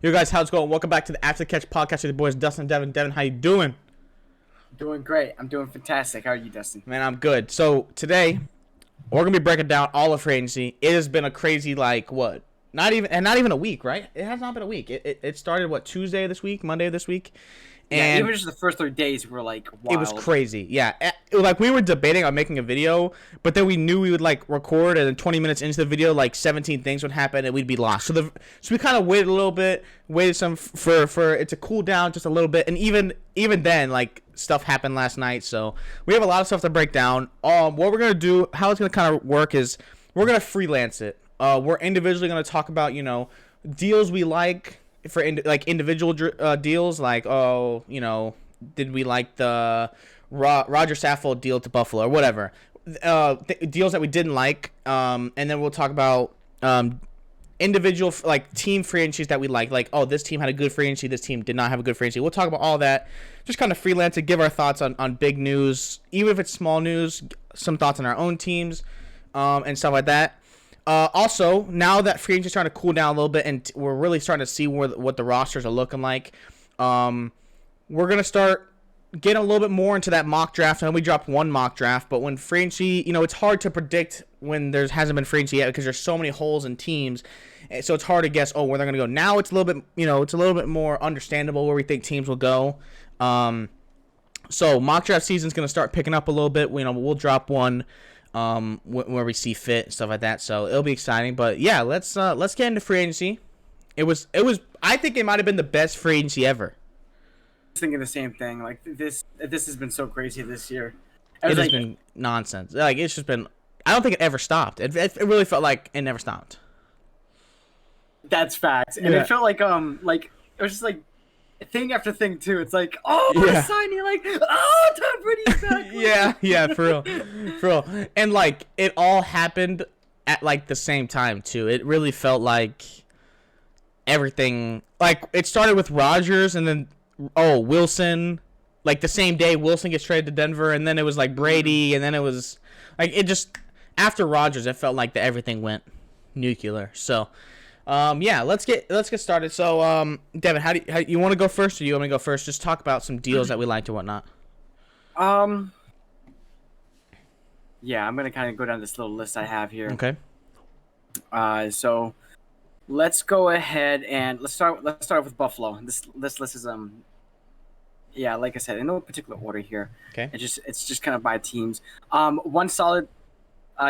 Yo, guys, how's it going? Welcome back to the After the Catch podcast with the boys Dustin and Devin. Devin, how you doing? Doing great. I'm doing fantastic. How are you, Dustin? Man, I'm good. So today we're gonna be breaking down all of free agency. It has been a crazy not even a week, right? It has not been a week. It started Tuesday of this week, Monday of this week. And even just the first 3 days were wild. It was crazy. Yeah. We were debating on making a video, but then we knew we would record, and then 20 minutes into the video, 17 things would happen and we'd be lost. So we kind of waited a little bit, waited some for it to cool down just a little bit, and even then stuff happened last night. So we have a lot of stuff to break down. What we're going to do, how it's going to kind of work is we're going to freelance it. We're individually going to talk about, deals we like for individual deals, did we like the Rodgers Saffold deal to Buffalo or whatever, deals that we didn't like, and then we'll talk about individual team free agencies that we like, this team had a good free agency, this team did not have a good free agency. We'll talk about all that, just kind of freelance it, give our thoughts on big news, even if it's small news, some thoughts on our own teams, and stuff like that. Also, now that free agency is starting to cool down a little bit and we're really starting to see what the rosters are looking like, we're going to start getting a little bit more into that mock draft. I know we dropped one mock draft, but when free agency, it's hard to predict when there hasn't been free agency yet because there's so many holes in teams. So it's hard to guess, where they're going to go. Now it's a little bit, it's a little bit more understandable where we think teams will go. So mock draft season is going to start picking up a little bit. We'll drop one where we see fit and stuff like that, so it'll be exciting. But yeah, let's get into free agency. It was I think it might have been the best free agency ever. I was thinking the same thing. This has been so crazy this year. It has been nonsense. It's just been, I don't think it ever stopped. It really felt like it never stopped. That's facts. And it felt it was just thing after thing too. It's what a signing! Tom Brady's back. yeah, for real. And it all happened at the same time too. It really felt like everything. It started with Rodgers, and then Wilson. The same day, Wilson gets traded to Denver, and then it was Brady, and then it was it just after Rodgers, it felt like everything went nuclear. So. Let's get started. So, Devin, how you want to go first, or you want me to go first? Just talk about some deals that we liked or whatnot. Yeah, I'm gonna kind of go down this little list I have here. Okay. So let's go ahead and let's start with Buffalo. This list is like I said, in no particular order here. Okay. It's just kind of by teams. One solid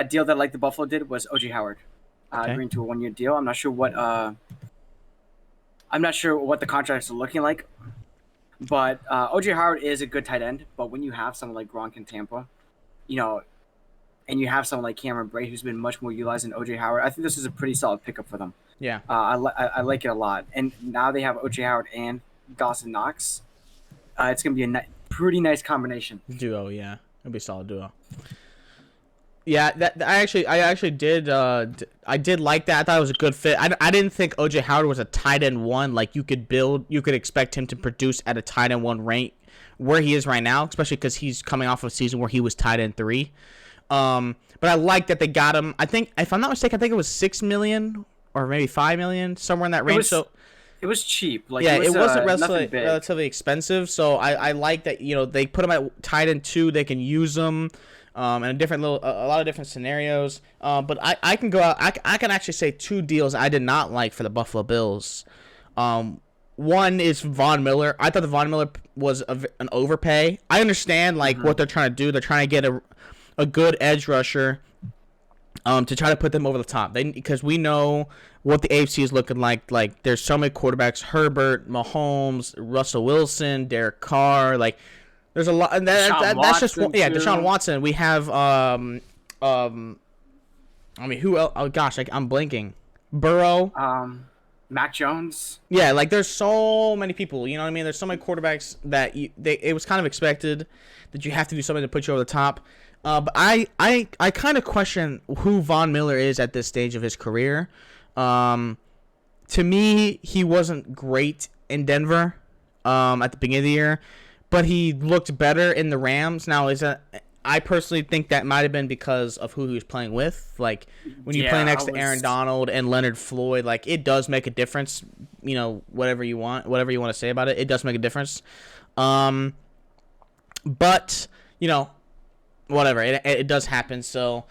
deal that the Buffalo did was O.J. Howard. Agreeing to a 1-year deal. I'm not sure what the contracts are looking like, but O.J. Howard is a good tight end. But when you have someone like Gronk in Tampa, and you have someone like Cameron Brate who's been much more utilized than O.J. Howard, I think this is a pretty solid pickup for them. Yeah. I like it a lot. And now they have O.J. Howard and Dawson Knox. It's gonna be a pretty nice combination. Duo, yeah, it'll be a solid duo. Yeah, I actually did. I did like that. I thought it was a good fit. I didn't think O.J. Howard was a tight end one. You could expect him to produce at a tight end one rank where he is right now, especially because he's coming off of a season where he was tight end 3. But I like that they got him. I think, if I'm not mistaken, it was $6 million or maybe $5 million, somewhere in that range. It was cheap. It wasn't relatively expensive. So I like that. They put him at tight end 2. They can use him. And a lot of different scenarios. But I can go out. I can actually say 2 deals I did not like for the Buffalo Bills. One is Von Miller. I thought the Von Miller was an overpay. I understand what they're trying to do. They're trying to get a good edge rusher to try to put them over the top. Because we know what the AFC is looking like. There's so many quarterbacks: Herbert, Mahomes, Russell Wilson, Derek Carr. There's a lot, and that's just one. Yeah, Deshaun Watson. We have who else? Oh gosh, I'm blanking. Burrow. Mac Jones. Yeah, there's so many people. You know what I mean? There's so many quarterbacks that it was kind of expected that you have to do something to put you over the top. But I kind of question who Von Miller is at this stage of his career. To me, he wasn't great in Denver at the beginning of the year. But he looked better in the Rams. Now, I personally think that might have been because of who he was playing with. When you play next to Aaron Donald and Leonard Floyd, it does make a difference whatever you want to say about it. It does make a difference. But whatever, it does happen. So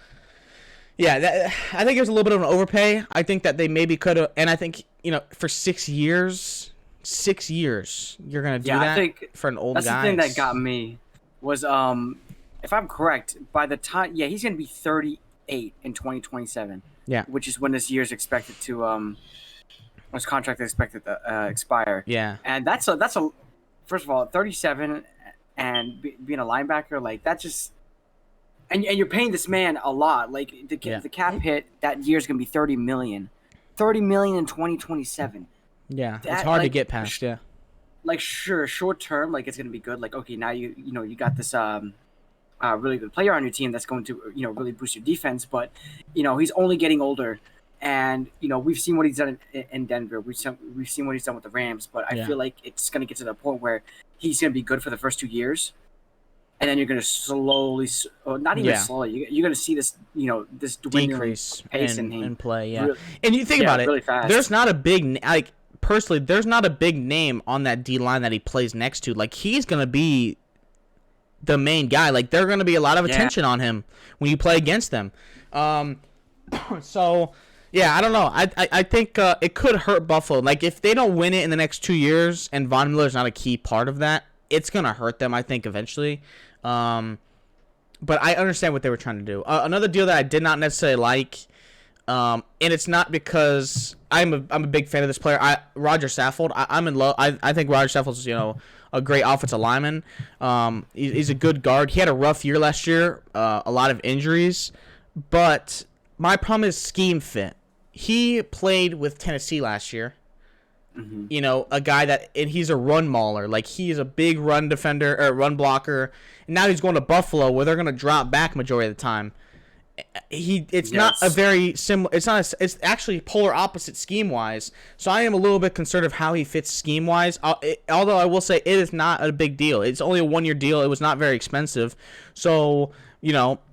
yeah, I think it was a little bit of an overpay. I think that they maybe could have, and I think for 6 years, you're gonna do that. I think for an old guy. That's the thing that got me was if I'm correct, by the time he's gonna be 38 in 2027. Yeah, which is when this year's expected to his contract is expected to expire. Yeah, and that's a first of all 37 and being a linebacker, like that just and you're paying this man a lot. Like the cap hit that year is gonna be 30 million in 2027. Yeah, it's hard to get past. Yeah, like sure, short term, like it's gonna be good. Like okay, now you got this really good player on your team that's going to really boost your defense, but he's only getting older, and we've seen what he's done in Denver. We've seen what he's done with the Rams, but I feel like it's gonna get to the point where he's gonna be good for the first 2 years, and then you're gonna slowly, not even slowly, you're gonna see this this decrease pace in play. Yeah, really, and you think about it, really fast. There's not a big personally, there's not a big name on that D line that he plays next to. Like he's gonna be the main guy. Like there's gonna be a lot of attention on him when you play against them. So yeah, I don't know. I think it could hurt Buffalo. Like if they don't win it in the next 2 years, and Von Miller's not a key part of that, it's gonna hurt them. I think eventually. But I understand what they were trying to do. Another deal that I did not necessarily like, and it's not because I'm a big fan of this player. Roger Saffold. I'm in love. I think Roger Saffold's a great offensive lineman. He's a good guard. He had a rough year last year, a lot of injuries. But my problem is scheme fit. He played with Tennessee last year. Mm-hmm. A guy and he's a run mauler. Like he's a big run defender or run blocker. And now he's going to Buffalo where they're going to drop back majority of the time. It's not a very similar. It's actually polar opposite scheme wise. So I am a little bit concerned of how he fits scheme wise. Although I will say it is not a big deal. It's only a 1 year deal. It was not very expensive. So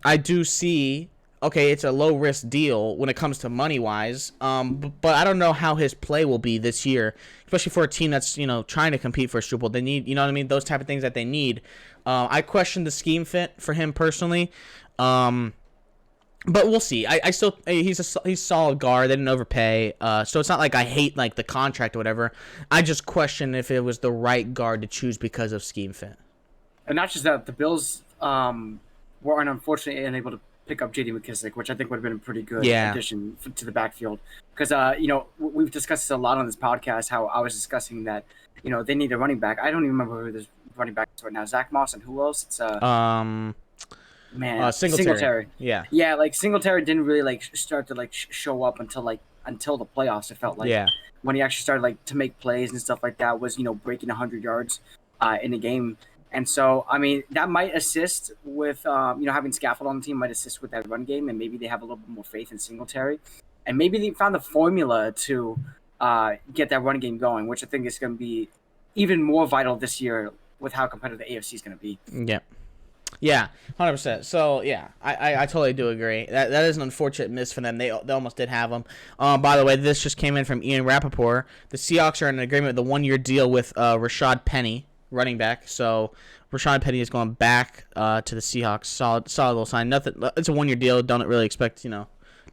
I do see. Okay, it's a low risk deal when it comes to money wise. But I don't know how his play will be this year, especially for a team that's trying to compete for a Super Bowl. They need what I mean, those type of things that they need. I question the scheme fit for him personally. But we'll see. I still he's solid guard. They didn't overpay. So it's not like I hate the contract or whatever. I just question if it was the right guard to choose because of scheme fit. And not just that, the Bills were unfortunately unable to pick up J.D. McKissick, which I think would have been a pretty good addition to the backfield. Because we've discussed this a lot on this podcast. How I was discussing that they need a running back. I don't even remember who this running back is right now. Zach Moss and who else? It's Singletary. Yeah, like Singletary didn't really start to show up until the playoffs. It felt like when he actually started to make plays and stuff like that was breaking 100 yards in a game. And so I mean that might assist with having Scaffold on the team might assist with that run game, and maybe they have a little bit more faith in Singletary, and maybe they found the formula to get that run game going, which I think is going to be even more vital this year with how competitive the AFC is going to be. Yeah. Yeah, 100%. So yeah, I totally do agree. That is an unfortunate miss for them. They almost did have them. By the way, this just came in from Ian Rappaport. The Seahawks are in an agreement with the 1 year deal with Rashad Penny, running back. So Rashad Penny is going back to the Seahawks. Solid little sign. Nothing. It's a 1 year deal. Don't really expect too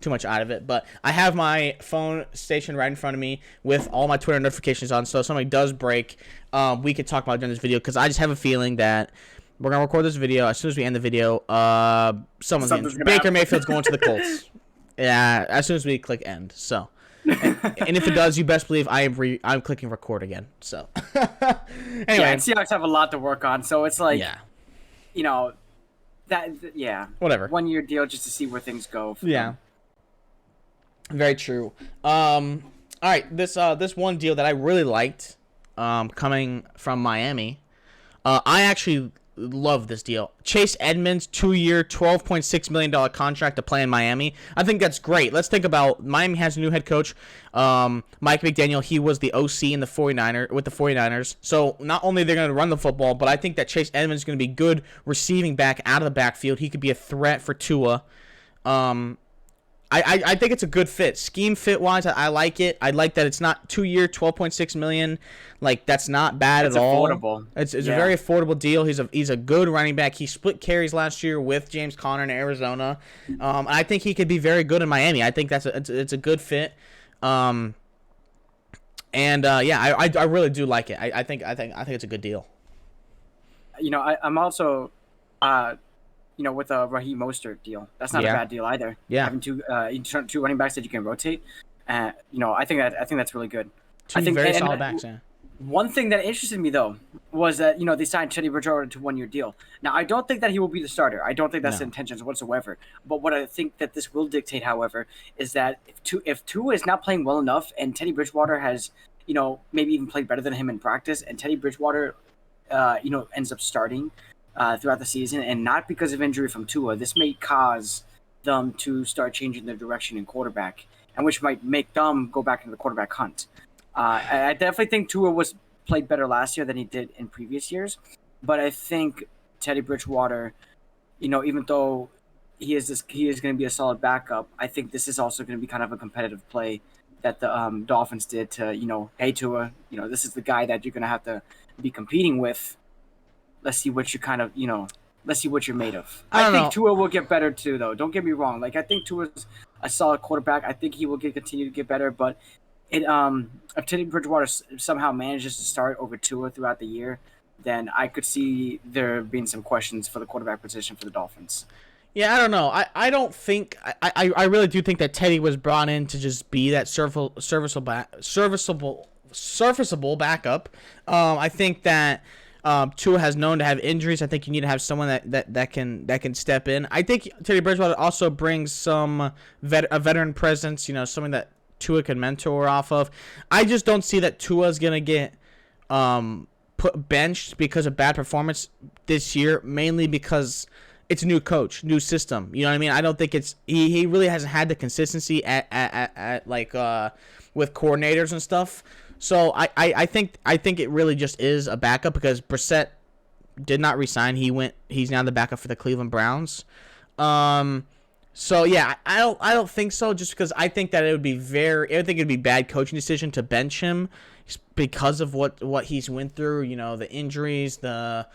much out of it. But I have my phone stationed right in front of me with all my Twitter notifications on. So if something does break, we could talk about it during this video because I just have a feeling that. We're going to record this video. As soon as we end the video, Baker Mayfield's going to the Colts. Yeah, as soon as we click end. So, and if it does, you best believe I'm clicking record again. So, anyway. Yeah, and Seahawks have a lot to work on. So it's whatever. 1 year deal just to see where things go. Yeah. Very true. All right, this one deal that I really liked coming from Miami. I actually love this deal. Chase Edmonds, 2 year, $12.6 million contract to play in Miami. I think that's great. Let's think about Miami has a new head coach, Mike McDaniel. He was the OC in the 49ers. So not only they're going to run the football, but I think that Chase Edmonds is going to be good receiving back out of the backfield. He could be a threat for Tua. I I think it's a good fit. Scheme fit wise, I like it. I like that it's not 2-year, $12.6 million. Like that's not bad at all. Affordable. It's a very affordable deal. He's a good running back. He split carries last year with James Conner in Arizona. I think he could be very good in Miami. I think it's a good fit. I really do like it. I think it's a good deal. I'm also, with a Raheem Mostert deal. That's not a bad deal either. Yeah. Having two running backs that you can rotate. I think that's really good. Two very solid backs. Yeah. One thing that interested me though was that they signed Teddy Bridgewater to a 1-year deal. Now I don't think that he will be the starter. I don't think that's the intentions whatsoever. But what I think that this will dictate, however, is that if Tua is not playing well enough and Teddy Bridgewater has maybe even played better than him in practice, and Teddy Bridgewater ends up starting throughout the season, and not because of injury from Tua, this may cause them to start changing their direction in quarterback, and which might make them go back into the quarterback hunt. I definitely think Tua played better last year than he did in previous years, but I think Teddy Bridgewater, even though he is going to be a solid backup, I think this is also going to be kind of a competitive play that the Dolphins did to, hey Tua, this is the guy that you're going to have to be competing with. Let's see what let's see what you're made of. I think Tua will get better too, though. Don't get me wrong. Like I think Tua's a solid quarterback. I think he will continue to get better, but if Teddy Bridgewater somehow manages to start over Tua throughout the year, then I could see there being some questions for the quarterback position for the Dolphins. Yeah, I don't know. I don't think I really do think that Teddy was brought in to just be that serviceable backup. I think that Tua has known to have injuries. I think you need to have someone that can step in. I think Teddy Bridgewater also brings a veteran presence. Something that Tua can mentor off of. I just don't see that Tua's gonna get benched because of bad performance this year, mainly because it's a new coach, new system. You know what I mean? I don't think he really hasn't had the consistency at with coordinators and stuff. So I think it really just is a backup because Brissett did not resign. He's now the backup for the Cleveland Browns. So yeah, I don't think so. Just because I think that it'd be bad coaching decision to bench him because of what he's went through. The injuries, the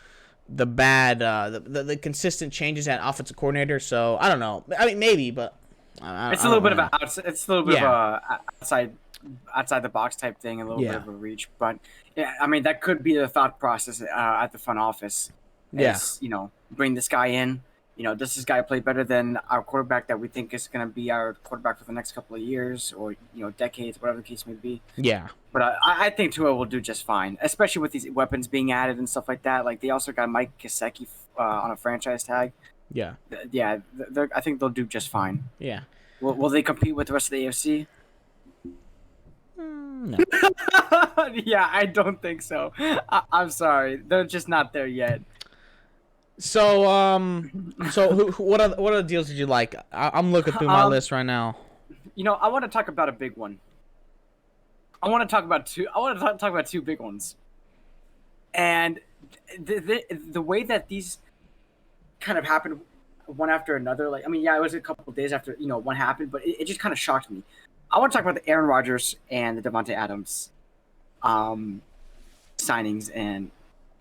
bad, the consistent changes at offensive coordinator. So I don't know. I mean, maybe, but it's a little bit of a outside the box type thing, a little bit of a reach. But yeah, I mean that could be the thought process at the front office. Bring this guy in. Does this guy play better than our quarterback that we think is going to be our quarterback for the next couple of years or decades, whatever the case may be? Yeah. But I think Tua will do just fine, especially with these weapons being added and stuff like that. Like they also got Mike Gesicki on a franchise tag. Yeah. Yeah, I think they'll do just fine. Yeah. Will they compete with the rest of the AFC? No. Yeah, I don't think so. I'm sorry, they're just not there yet. So what other deals did you like? I'm looking through my list right now. I want to talk about a big one. I want to talk about two big ones. And the way that these kind of happened one after another, it was a couple of days after one happened, but it just kind of shocked me. I want to talk about the Aaron Rodgers and the Davante Adams signings and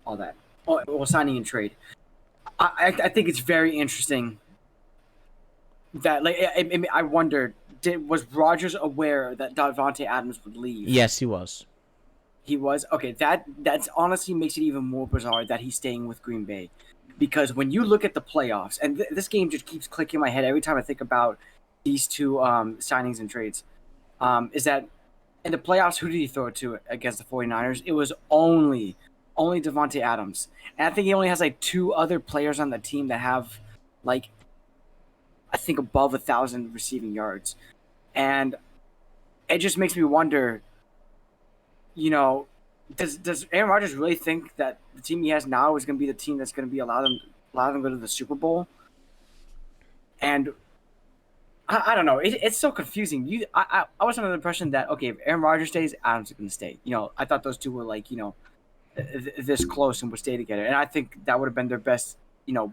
all that. Well, signing and trade. I think it's very interesting that I wondered, was Rodgers aware that Davante Adams would leave? Yes, he was. He was? Okay, that's honestly makes it even more bizarre that he's staying with Green Bay. Because when you look at the playoffs, and this game just keeps clicking in my head every time I think about these two signings and trades, is that in the playoffs, who did he throw it to against the 49ers? It was only Davante Adams. And I think he only has 2 other players on the team that have I think above 1,000 receiving yards. And it just makes me wonder, does Aaron Rodgers really think that the team he has now is going to be the team that's going to be allow them to go to the Super Bowl? And I don't know. It's so confusing. I was under the impression that, okay, if Aaron Rodgers stays, Adams is going to stay. I thought those two were this close and would stay together. And I think that would have been their best,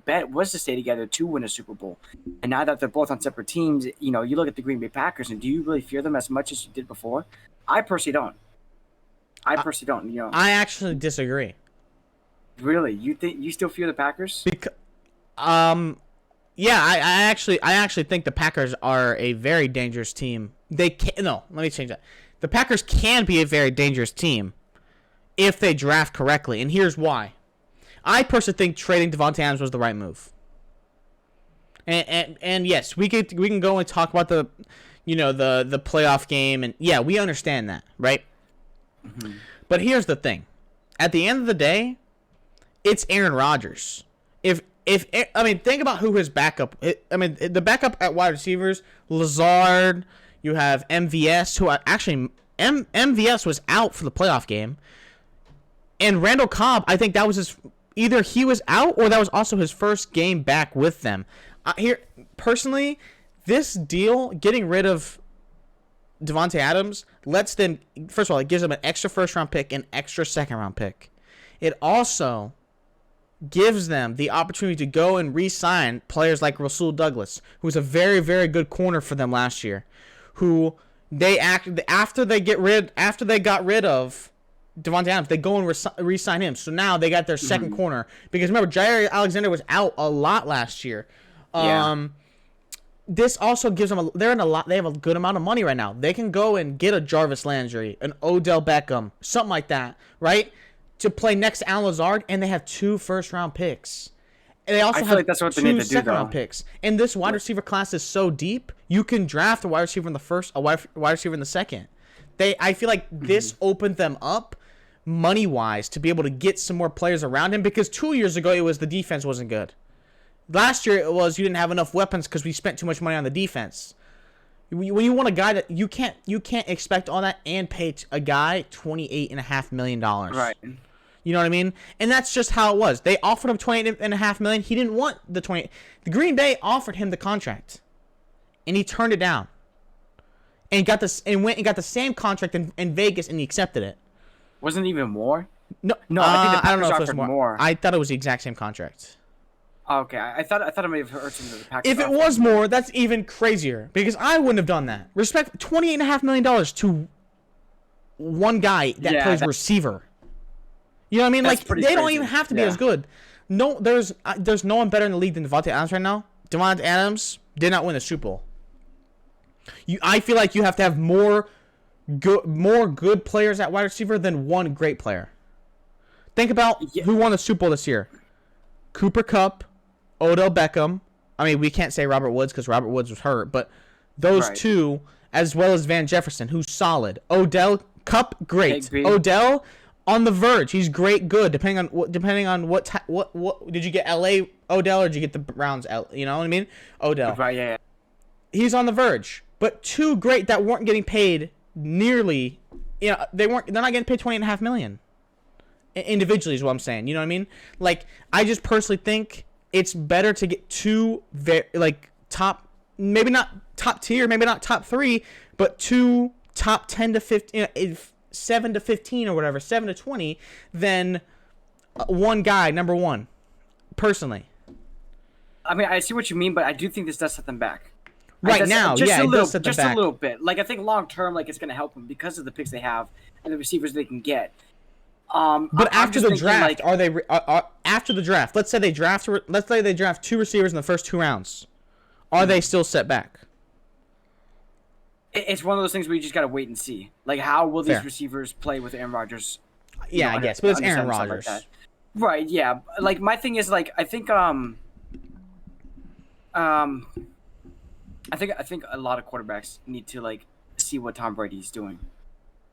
bet was to stay together to win a Super Bowl. And now that they're both on separate teams, you look at the Green Bay Packers, and do you really fear them as much as you did before? I personally don't. I actually disagree. Really? You think you still fear the Packers? Yeah, I actually think the Packers are a very dangerous team. Let me change that. The Packers can be a very dangerous team if they draft correctly, and here's why. I personally think trading Davante Adams was the right move. And yes, we can go and talk about the playoff game, and yeah, we understand that, right? Mm-hmm. But here's the thing. At the end of the day, it's Aaron Rodgers. Think about who his backup. The backup at wide receivers, Lazard. You have MVS, who MVS was out for the playoff game, and Randall Cobb. I think that was either he was out or that was also his first game back with them. Here, personally, this deal, getting rid of Davante Adams, lets them. First of all, it gives them an extra first-round pick and extra second-round pick. It also gives them the opportunity to go and re-sign players like Rasul Douglas, who was a very, very good corner for them last year, who after they got rid of Davante Adams, they go and re-sign him. So now they got their second corner, because remember, Jair Alexander was out a lot last year. This also gives them they have a good amount of money right now. They can go and get a Jarvis Landry, an Odell Beckham, something like that, right? To play next to Alan Lazard, and they have 2 first-round picks. And they also have that's what they 2 need to do, second-round picks. And this wide receiver class is so deep, you can draft a wide receiver in the first, a wide receiver in the second. I feel like this opened them up money-wise to be able to get some more players around him, because 2 years ago it was the defense wasn't good. Last year it was you didn't have enough weapons because we spent too much money on the defense. When you want a guy that you can't expect all that and pay a guy $28.5 million. Right. You know what I mean? And that's just how it was. They offered him $28.5 million. He didn't want the 20. The Green Bay offered him the contract, and he turned it down. And went and got the same contract in Vegas, and he accepted it. Wasn't it even more? No, I I don't know if it offered was more. I thought it was the exact same contract. Okay, I thought I may have heard something. The Packers. If it was more, that's even crazier, because I wouldn't have done that. Respect $28.5 million to one guy that plays receiver. You know what I mean? Like, they don't even have to be as good. No, there's no one better in the league than Davante Adams right now. Davante Adams did not win the Super Bowl. I feel like you have to have more good players at wide receiver than one great player. Think about who won the Super Bowl this year. Cooper Kupp, Odell Beckham. I mean, we can't say Robert Woods because Robert Woods was hurt, but those two, as well as Van Jefferson, who's solid. Odell, Kupp, great. Odell, on the verge. He's great, good, depending on what did you get, LA Odell, or did you get the Browns? You know what I mean? Odell. Right, yeah. He's on the verge, but 2 great that weren't getting paid nearly. They're not getting paid $20.5 million individually, is what I'm saying. You know what I mean? Like, I just personally think it's better to get 2 top, maybe not top tier, maybe not top 3, but 2 top 10 to 15. 7 to 15 or whatever, 7 to 20, than one guy, number 1, personally. I mean, I see what you mean, but I do think this does set them back. Right now, it does set them back. Just a little bit. Like, I think long term, like, it's going to help them because of the picks they have and the receivers they can get. But after the draft, after the draft, let's say they draft 2 receivers in the first 2 rounds, are they still set back? It's one of those things where you just got to wait and see. Like, how will these receivers play with Aaron Rodgers? Yeah, I guess, but it's Aaron Rodgers. Like right, yeah. Like, my thing is, like, I think a lot of quarterbacks need to, like, see what Tom Brady's doing,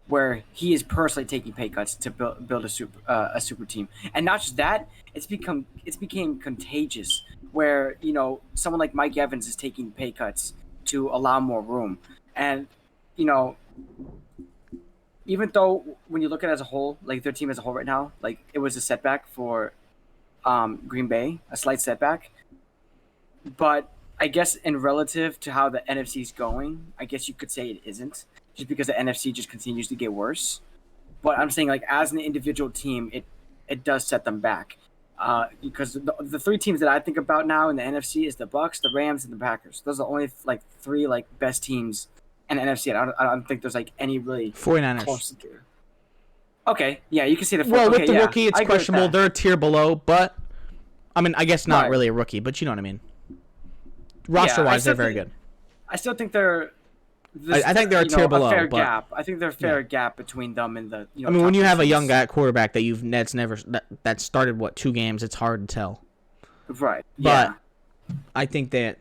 where he is personally taking pay cuts to build a super team. And not just that, it's became contagious, where, someone like Mike Evans is taking pay cuts to allow more room. And, even though when you look at it as a whole, like their team as a whole right now, like it was a setback for Green Bay, a slight setback. But I guess in relative to how the NFC is going, I guess you could say it isn't, just because the NFC just continues to get worse. But I'm saying, like, as an individual team, it does set them back. Because the three teams that I think about now in the NFC is the Bucs, the Rams, and the Packers. Those are the only like three like best teams in the NFC. I don't think there's like any really 49ers. close to. Okay, yeah, you can see the. Well, okay, with the yeah, rookie, it's I agree with questionable. that. They're a tier below, but I mean, I guess not Right. really a rookie, but you know what I mean. Yeah, Roster-wise, they're very good. I still think they're. I think they're a tier below, A fair but- gap. I think there's a fair gap between them and the. I mean, when top you have a teams. young guy at quarterback that's never that started 2 games, it's hard to tell. Right. But Yeah. I think that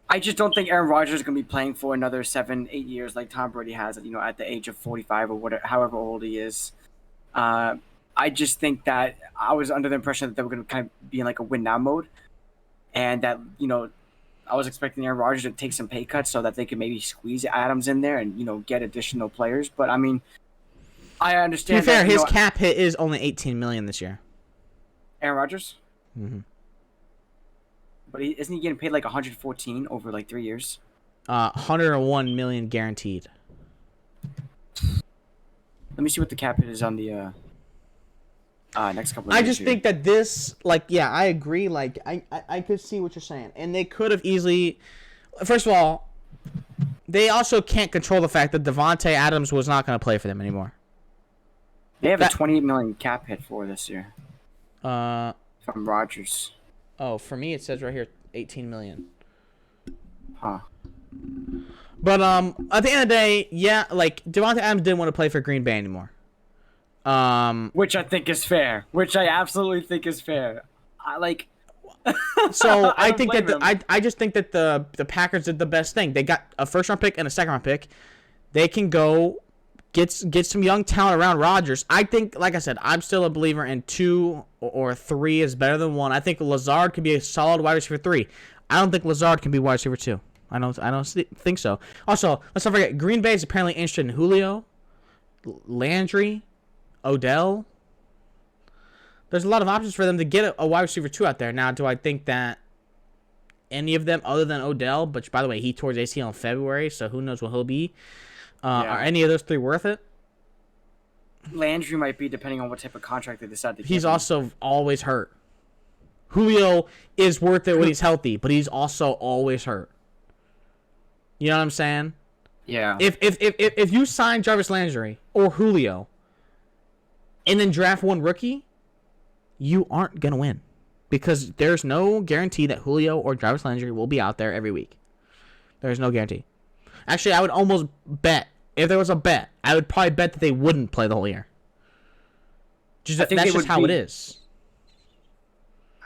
I just don't think Aaron Rodgers is going to be playing for another 7-8 years like Tom Brady has, at the age of 45 or whatever, however old he is. I just think that I was under the impression that they were going to kind of be in like a win now mode, and that I was expecting Aaron Rodgers to take some pay cuts so that they could maybe squeeze Adams in there and get additional players. But I mean, I to be understand. fair, that, his cap hit is only $18 million this year. Aaron Rodgers, Mm-hmm. but isn't he getting paid like 114 over like 3 years? 101 million guaranteed. Let me see what the cap hit is on the next couple of I years just here. think that this, I agree. I could see what you're saying, and they could have easily. First of all, they also can't control the fact that Devontae Adams was not going to play for them anymore. They have a $28 million cap hit for this year Uh from Rodgers. oh, for me it says right here 18 million. Huh. But at the end of the day, yeah, Devontae Adams didn't want to play for Green Bay anymore. Which I think is fair. Which I absolutely think is fair. So I don't think blame that him. I just think that the Packers did the best thing. They got a first round pick and a second round pick. They can go get some young talent around Rodgers. I think, like I said, I'm still a believer in 2 or 3 is better than 1. I think Lazard could be a solid wide receiver 3. I don't think Lazard can be wide receiver 2. I don't think so. Also, let's not forget, Green Bay is apparently interested in Julio, Landry, Odell. There's a lot of options for them to get a wide receiver 2 out there. Now, do I think that any of them other than Odell, which, by the way, he tore his ACL in February, so who knows what he'll be, are any of those 3 worth it? Landry might be, depending on what type of contract they decide to give He's him. also always hurt. Julio is worth it when he's healthy, but he's also always hurt. You know what I'm saying? Yeah. If you sign Jarvis Landry or Julio and then draft 1 rookie, you aren't going to win. Because there's no guarantee that Julio or Jarvis Landry will be out there every week. There's no guarantee. Actually, I would almost bet, if there was a bet, I would probably bet that they wouldn't play the whole year. I think That's they just would how it be- is.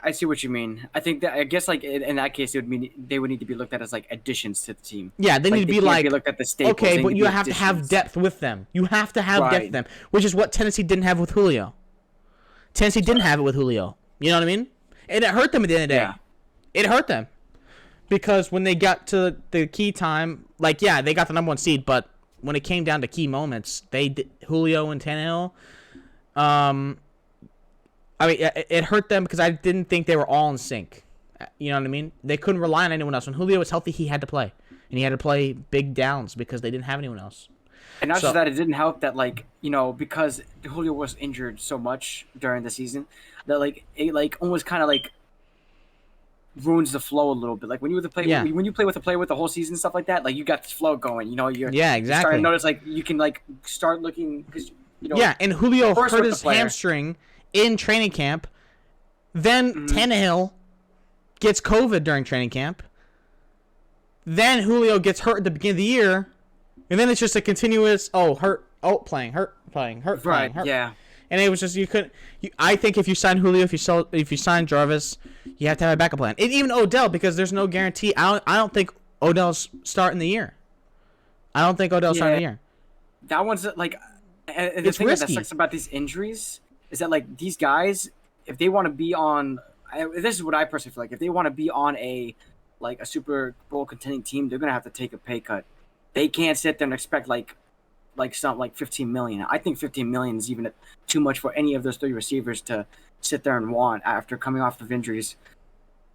I see what you mean. I think that, I guess, in that case, it would mean they would need to be looked at as, additions to the team. Yeah, they need to be can't like, be looked at the staples. okay, They but need you be have to have additions. depth with them. You have to have depth Right. with them, which is what Tennessee didn't have with Julio. Tennessee didn't have it with Julio. You know what I mean? And it hurt them at the end of the day. Yeah. It hurt them. Because when they got to the key time, they got the number 1 seed, but when it came down to key moments, Julio and Tannehill, it hurt them because I didn't think they were all in sync. You know what I mean? They couldn't rely on anyone else. When Julio was healthy, he had to play. And he had to play big downs because they didn't have anyone else. And not So- just that, it didn't help that, because Julio was injured so much during the season, that, it, almost kind of, ruins the flow a little bit. Like, when you when you play with a player with the whole season, stuff like that, you got this flow going, you're Yeah, you're starting exactly. to notice, you can, start looking, because, Yeah, and Julio first hurt with the his player. hamstring in training camp. Then Mm-hmm. Tannehill gets COVID during training camp. Then Julio gets hurt at the beginning of the year. And then it's just a continuous, playing, hurt, playing, hurt, playing, right, hurt. yeah. And it was just, I think if you sign Julio, if you sign Jarvis, you have to have a backup plan. And even Odell, because there's no guarantee. I don't think Odell's starting the year. I don't think Odell's starting the year. That one's, and the It's thing risky. that sucks about these injuries is that, these guys, if they want to be on, this is what I personally feel like, if they want to be on a Super Bowl contending team, they're going to have to take a pay cut. They can't sit there and expect, something like 15 million. I think 15 million is even too much for any of those 3 receivers to sit there and want after coming off of injuries.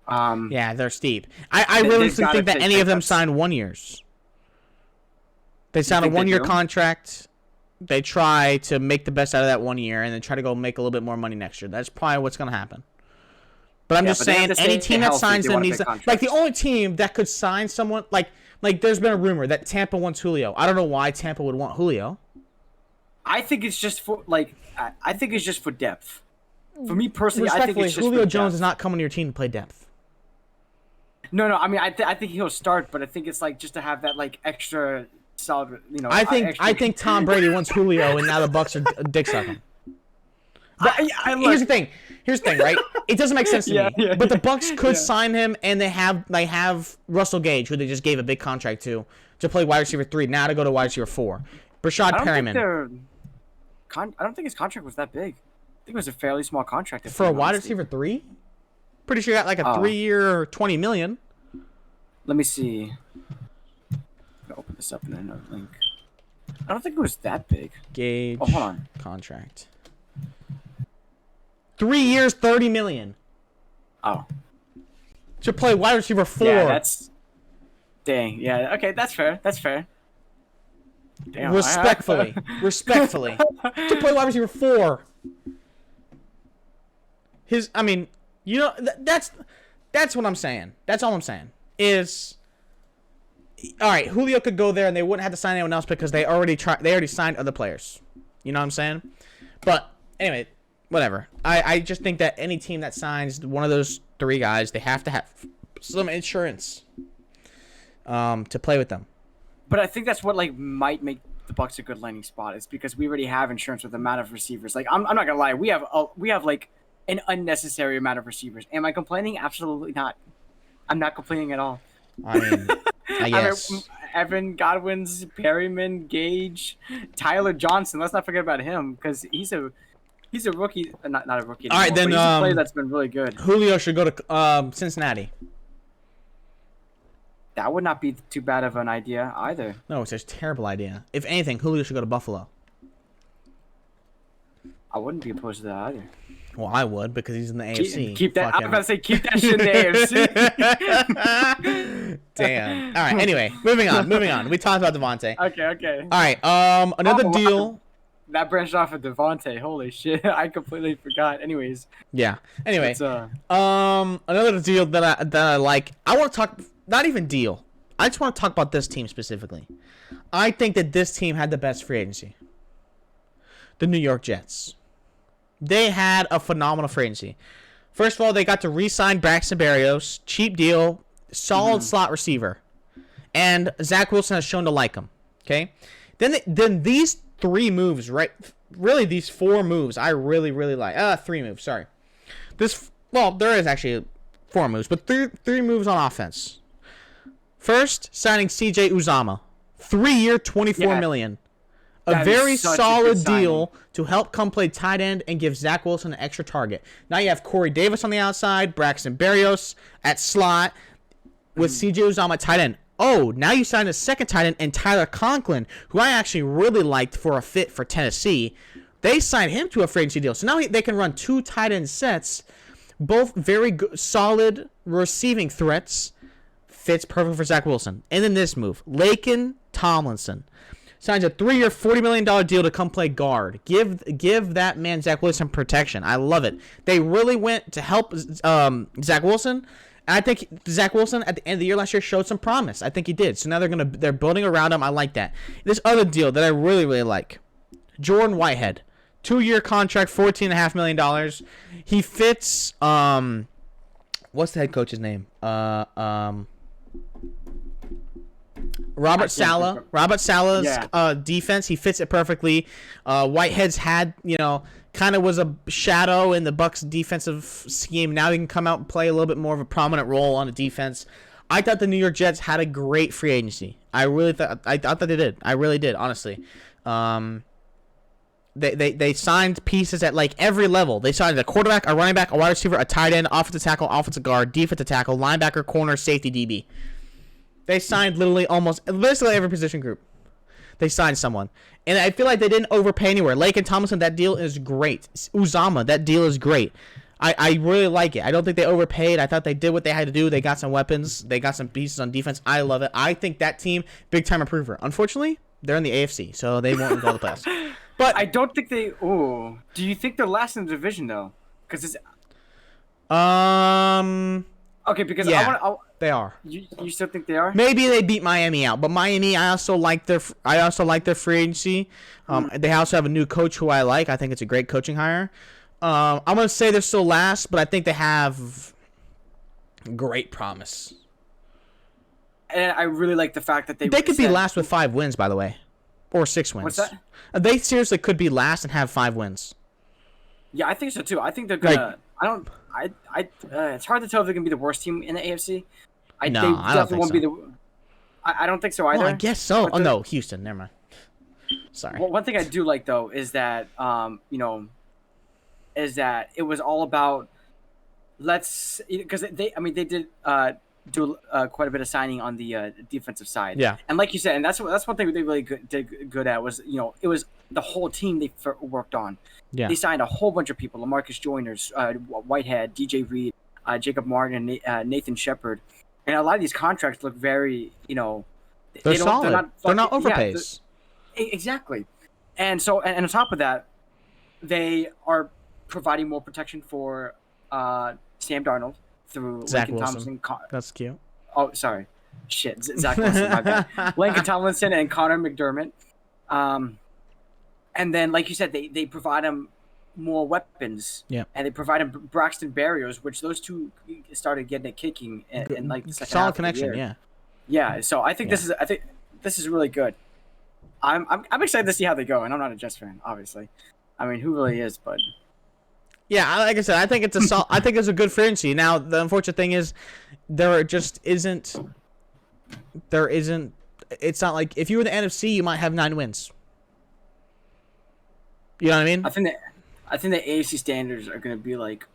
Yeah, they're steep. I They've really gotta think that take any of them pickups. signed 1 years. They signed a think they 1-year do? contract. they try to make the best out of that 1 year and then try to go make a little bit more money next year. That's probably what's going to happen. But I'm just saying, any team that signs them needs to, like, the only team that could sign someone, like there's been a rumor that Tampa wants Julio. I don't know why Tampa would want Julio. I think it's just for depth. For me personally, I think it's just Julio for Jones depth. is not coming to your team to play depth. No. I mean, I think he'll start, but I think it's like just to have that like extra solid. You know, I think Tom Brady wants Julio, and now the Bucs are dick sucking. But here's the thing, right? It doesn't make sense to me. But the Bucs could sign him, and they have Russell Gage, who they just gave a big contract to play wide receiver 3. Now to go to wide receiver 4. Brashad Perriman. I don't think his contract was that big. I think it was a fairly small contract. For a wide receiver 3? Pretty sure he got like a 3-year, $20 million. Let me see. I'll open this up in another link. I don't think it was that big. Gage. Oh, hold on. Contract. 3 years, $30 million. Oh. To play wide receiver 4. Yeah, that's. Dang. Yeah. Okay, that's fair. Damn, respectfully. To play wide receiver 4. That's what I'm saying. That's all I'm saying. Is all right, Julio could go there and they wouldn't have to sign anyone else because they already signed other players. You know what I'm saying? But anyway, whatever. I just think that any team that signs one of those 3 guys, they have to have some insurance to play with them. But I think that's what might make the Bucs a good landing spot, is because we already have insurance with the amount of receivers. Like I'm not gonna lie, we have like an unnecessary amount of receivers. Am I complaining? Absolutely not. I'm not complaining at all. I mean, I guess. Evan Godwin's, Perryman, Gage, Tyler Johnson. Let's not forget about him because he's a rookie. Not a rookie anymore, all right, then he's a player that's been really good. Julio should go to Cincinnati. That would not be too bad of an idea either. No, it's a terrible idea. If anything, Julio should go to Buffalo. I wouldn't be opposed to that either. Well, I would, because he's in the AFC. Keep that. I'm about to say keep that shit in the AFC. Damn. All right. Anyway, moving on. We talked about Devontae. Okay. All right. Another deal. That branched off of Devontae. Holy shit! I completely forgot. Anyways. Yeah. Anyway. Another deal that I like. I want to talk. Not even deal. I just want to talk about this team specifically. I think that this team had the best free agency. The New York Jets. They had a phenomenal free agency. First of all, they got to re-sign Braxton Berrios, cheap deal, solid slot receiver, and Zach Wilson has shown to like him. Okay, then these 3 moves, right? Really, these 4 moves, I really like. 3 moves. Sorry. There is actually 4 moves, but three moves on offense. First, signing C.J. Uzomah, 3-year, $24 million. A very solid deal to help come play tight end and give Zach Wilson an extra target. Now you have Corey Davis on the outside, Braxton Berrios at slot with C.J. Uzomah at tight end. Oh, now you signed a second tight end and Tyler Conklin, who I actually really liked for a fit for Tennessee. They signed him to a free agency deal. So now they can run 2 tight end sets, both very good, solid receiving threats. Fits perfect for Zach Wilson. And then this move, Laken Tomlinson signs a 3-year, $40 million deal to come play guard. Give that man Zach Wilson protection. I love it. They really went to help Zach Wilson. And I think Zach Wilson at the end of the year last year showed some promise. I think he did. So now they're building around him. I like that. This other deal that I really like, Jordan Whitehead, 2-year contract, $14.5 million. He fits. What's the head coach's name? Robert Saleh's defense. He fits it perfectly. Whitehead's had, kind of was a shadow in the Bucs defensive scheme. Now he can come out and play a little bit more of a prominent role on the defense. I thought the New York Jets had a great free agency. I thought they did. I really did, honestly. They signed pieces at like every level. They signed a quarterback, a running back, a wide receiver, a tight end, offensive tackle, offensive guard, defensive tackle, linebacker, corner, safety, DB. They signed basically every position group. They signed someone. And I feel like they didn't overpay anywhere. Laken Tomlinson, that deal is great. Uzomah, that deal is great. I really like it. I don't think they overpaid. I thought they did what they had to do. They got some weapons. They got some pieces on defense. I love it. I think that team, big-time improver. Unfortunately, they're in the AFC, so they won't go to the playoffs. But I don't think they. Oh, do you think they're last in the division though? Because it's okay. Because yeah, they are. You still think they are? Maybe they beat Miami out, but Miami, I also like their free agency. They also have a new coach who I like. I think it's a great coaching hire. I'm gonna say they're still last, but I think they have great promise. And I really like the fact that they could be last with 5 wins, by the way, or 6 wins. What's that? They seriously could be last and have 5 wins. Yeah, I think so too. I think they're gonna. It's hard to tell if they're gonna be the worst team in the AFC. I don't think so. I don't think so either. Well, I guess so. Oh no, Houston. Never mind. Sorry. Well, one thing I do like though is that is that it was all about because they did do quite a bit of signing on the defensive side. Yeah. And like you said, and that's one thing they really did good at was it was the whole team they worked on. Yeah. They signed a whole bunch of people: LaMarcus Joyner's, Whitehead, DJ Reed, Jacob Martin, Nathan Shepard, and a lot of these contracts look very they're solid. They're not overpays. Exactly. And so and on top of that, they are providing more protection for Sam Darnold through Zach Lincoln Wilson. Tomlinson. That's cute. Oh, sorry. Shit. Zach Wilson, my bad. Lincoln Tomlinson and Connor McDermott. And then, like you said, they provide him more weapons. Yeah. And they provide him Braxton Berrios, which those two started getting it kicking in like the second solid half connection, of the year. yeah. Yeah. So I think this is really good. I'm excited to see how they go, and I'm not a Jets fan, obviously. I mean, who really is? But yeah, like I said, I think it's I think it's a good free agency. Now, the unfortunate thing is, there just isn't. There isn't. It's not like if you were the NFC, you might have 9 wins. You know what I mean? I think the AFC standards are going to be like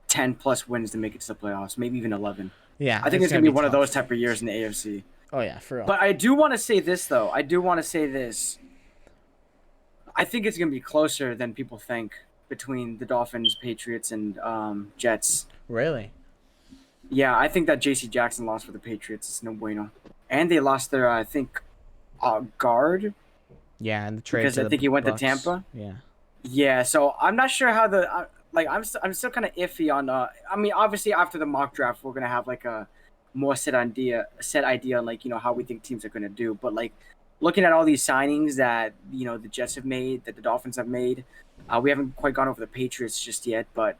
10 plus wins to make it to the playoffs, maybe even 11. Yeah, I think it's going to be one of those type of years in the AFC. Oh yeah, for real. But I do want to say this though. I think it's going to be closer than people think between the Dolphins, Patriots, and Jets. Really? Yeah, I think that J.C. Jackson lost for the Patriots. It's no bueno. And they lost their, I think, guard. Yeah, and the trade because I think he went Bucs. to Tampa. Yeah. Yeah, so I'm not sure how I'm still kind of iffy on. I mean, obviously after the mock draft, we're gonna have like a more set idea on like how we think teams are gonna do. But like looking at all these signings that the Jets have made, that the Dolphins have made, we haven't quite gone over the Patriots just yet, but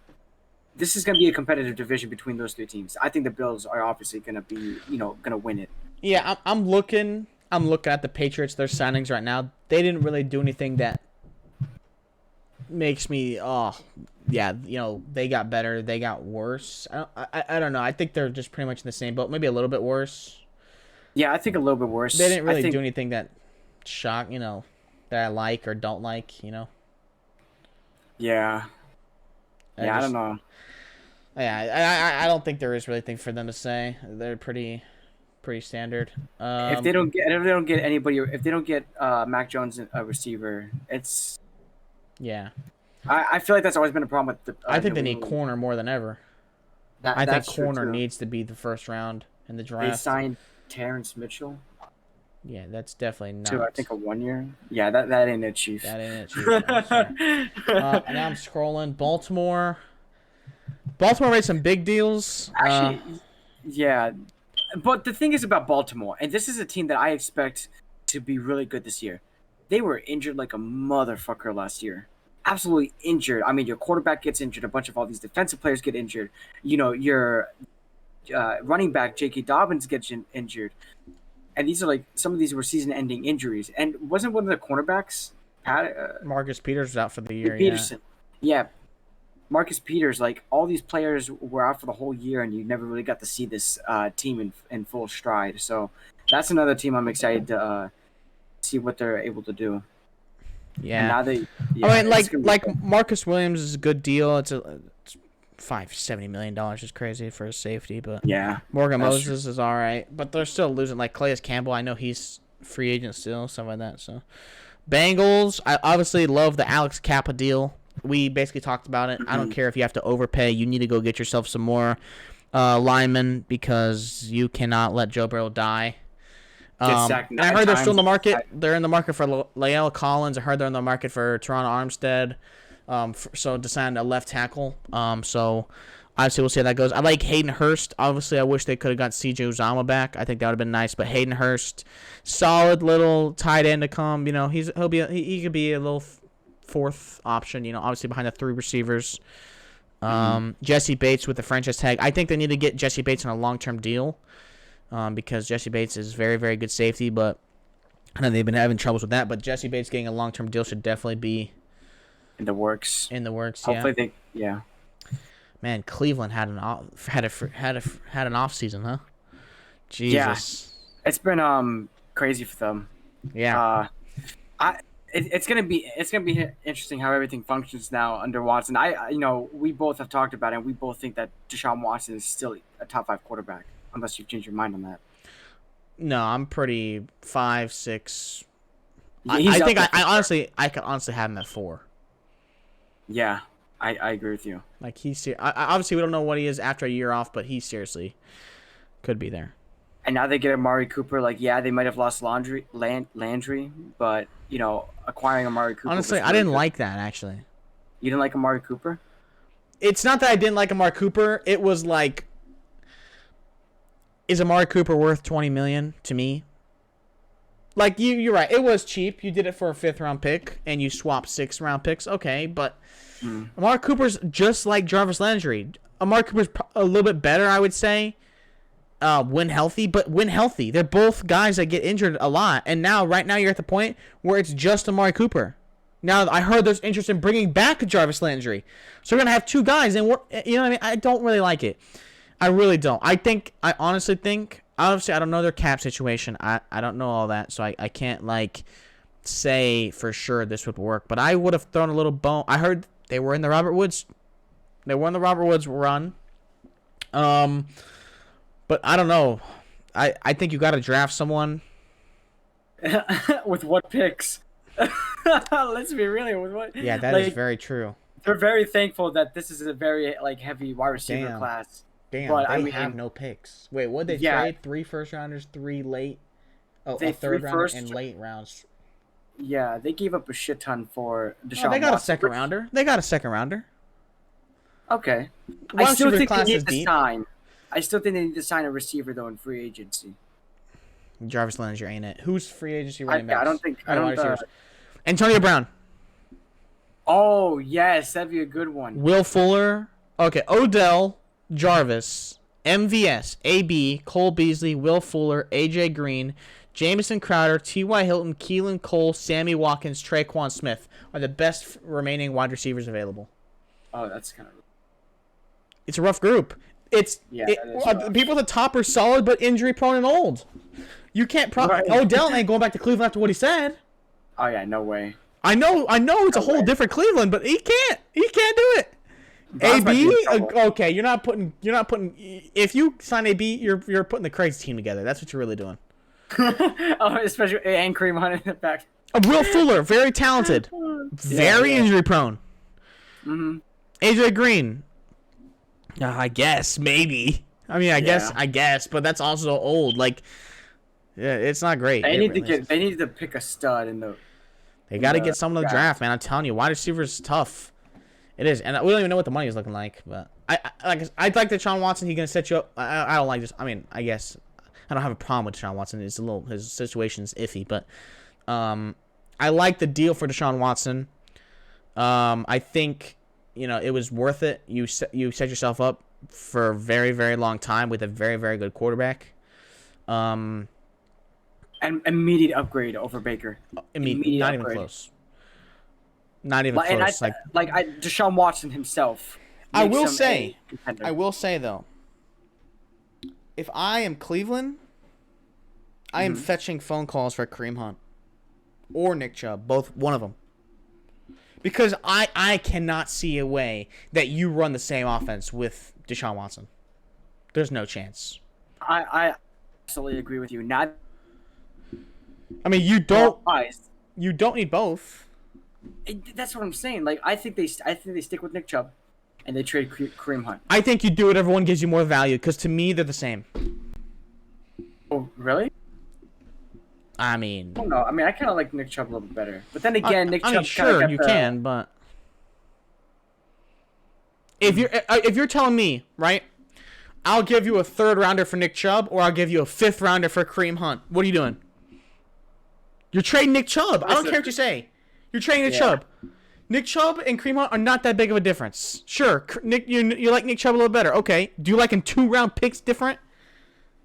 this is gonna be a competitive division between those 3 teams. I think the Bills are obviously gonna be gonna win it. Yeah, I'm looking at the Patriots, their signings right now. They didn't really do anything that makes me they got better, they got worse. I don't know. I think they're just pretty much in the same boat, maybe a little bit worse. Yeah, I think a little bit worse. They didn't really do anything that that I like or don't like, Yeah. I don't know. Yeah, I don't think there is really anything for them to say. They're pretty standard. If they don't get anybody, if they don't get Mac Jones a receiver, it's yeah. I feel like that's always been a problem with the. I think they need corner more than ever. I think corner true. needs to be the first round in the draft. They signed Terrence Mitchell. Yeah, that's definitely not. To I think a 1 year. Yeah, that ain't it, Chief. That ain't it, Chief. Now I'm scrolling. Baltimore made some big deals. Actually, yeah. But the thing is about Baltimore, and this is a team that I expect to be really good this year. They were injured like a motherfucker last year. Absolutely injured. I mean, your quarterback gets injured. A bunch of all these defensive players get injured. Your running back, J.K. Dobbins, gets injured. And these are like some of these were season-ending injuries. And wasn't one of the cornerbacks, Marcus Peters was out for the year. Peterson. Yeah. Marcus Peters, like all these players were out for the whole year, and you never really got to see this team in full stride. So that's another team I'm excited to see what they're able to do. Yeah. And now I mean, like Marcus Williams is a good deal. It's $70 million is crazy for a safety, but yeah, Morgan Moses is all right, but they're still losing. Like Calais Campbell, I know he's free agent still, stuff like that. So Bengals, I obviously love the Alex Kappa deal. We basically talked about it. I don't care if you have to overpay. You need to go get yourself some more linemen because you cannot let Joe Burrow die. Get sacked And I heard they're still in the 9 market. times. They're in the market for Lael Collins. I heard they're in the market for Teron Armstead. So to sign a left tackle. So obviously we'll see how that goes. I like Hayden Hurst. Obviously, I wish they could have got CJ Uzama back. I think that would have been nice. But Hayden Hurst, solid little tight end to come. You know, he could be a little fourth option. You know, obviously behind the 3 receivers. Jesse Bates with the franchise tag. I think they need to get Jesse Bates on a long-term deal. Because Jesse Bates is very, very good safety, but I know they've been having troubles with that. But Jesse Bates getting a long-term deal should definitely be In the works. Hopefully, yeah. Man, Cleveland had an off season, huh? Jesus. Yeah. It's been crazy for them. Yeah. It's gonna be interesting how everything functions now under Watson. We both have talked about it, and we both think that Deshaun Watson is still a top 5 quarterback, unless you've changed your mind on that. No, I'm pretty 5, 6. Yeah, I could honestly have him at 4. Yeah, I agree with you. Like obviously we don't know what he is after a year off, but he seriously could be there. And now they get Amari Cooper. Like, yeah, they might have lost Landry, but acquiring Amari Cooper. Honestly, I didn't like that actually. You didn't like Amari Cooper? It's not that I didn't like Amari Cooper. It was like, is Amari Cooper worth $20 million to me? Like you're right. It was cheap. You did it for a 5th round pick, and you swapped 6th round picks. Okay, but Amari Cooper's just like Jarvis Landry. Amari Cooper's a little bit better, I would say, when healthy. But when healthy, they're both guys that get injured a lot. And right now, you're at the point where it's just Amari Cooper. Now I heard there's interest in bringing back Jarvis Landry, so we're gonna have 2 guys, and you know what I mean. I don't really like it. I really don't. I honestly think. Obviously, I don't know their cap situation. I don't know all that, so I can't say for sure this would work. But I would have thrown a little bone. I heard they were in the Robert Woods. They were in the Robert Woods run. But I don't know. I think you got to draft someone. With what picks? Let's be real. With what? Yeah, that is very true. They're very thankful that this is a very heavy wide receiver class. Damn, but they have no picks. Wait, what did they trade? 3 first rounders, 3 late. Oh, a 3rd rounder and late rounds. Yeah, they gave up a shit ton for Deshaun. They got Watson. a 2nd rounder. They got a 2nd rounder. Okay. I still think they need to sign a receiver though in free agency. Jarvis Landry ain't it? Who's free agency running backs? I don't. Antonio Brown. Oh yes, that'd be a good one. Will Fuller. Okay, Odell. Jarvis, MVS, AB, Cole Beasley, Will Fuller, AJ Green, Jamison Crowder, T.Y. Hilton, Keelan Cole, Sammy Watkins, Traquan Smith are the best remaining wide receivers available. Oh, that's kind of. It's a rough group. People at the top are solid but injury prone and old. You can't Odell ain't going back to Cleveland after what he said. Oh yeah, no way. I know it's a whole different Cleveland, but he can't do it. AB, okay, you're not putting. If you sign AB, you're putting the crazy team together. That's what you're really doing. Especially and Kareem Hunt in the back. Will Fuller, very talented, very injury prone. AJ Green, I guess maybe. I mean, I guess, but that's also old. It's not great. They need to pick a stud in the. They got to get someone to the draft, man. I'm telling you, wide receiver is tough. It is, and we don't even know what the money is looking like. But I like Deshaun Watson. He's gonna set you up. I don't like this. I mean, I guess I don't have a problem with Deshaun Watson. His situation's iffy, but I like the deal for Deshaun Watson. I think it was worth it. You set yourself up for a very, very long time with a very, very good quarterback. An immediate upgrade over Baker. Immediate, not even close. Not even close. Deshaun Watson himself. I will say though, if I am Cleveland, I am fetching phone calls for Kareem Hunt or Nick Chubb, one of them, because I cannot see a way that you run the same offense with Deshaun Watson. There's no chance. I absolutely agree with you. You don't need both. That's what I'm saying. I think they stick with Nick Chubb, and they trade Kareem Hunt. I think you do whatever one gives you more value, because to me they're the same. Oh, really? I mean, I don't know. I mean, I kind of like Nick Chubb a little bit better. But then again, Nick Chubb sure got you the, can, but if you're telling me, right, I'll give you a 3rd rounder for Nick Chubb, or I'll give you a 5th rounder for Kareem Hunt. What are you doing? You're trading Nick Chubb. I don't care what you say. You're trading Nick Chubb. Nick Chubb and Kareem Hunt are not that big of a difference. Sure, Nick, you like Nick Chubb a little better. Okay. Do you like him 2-round picks different?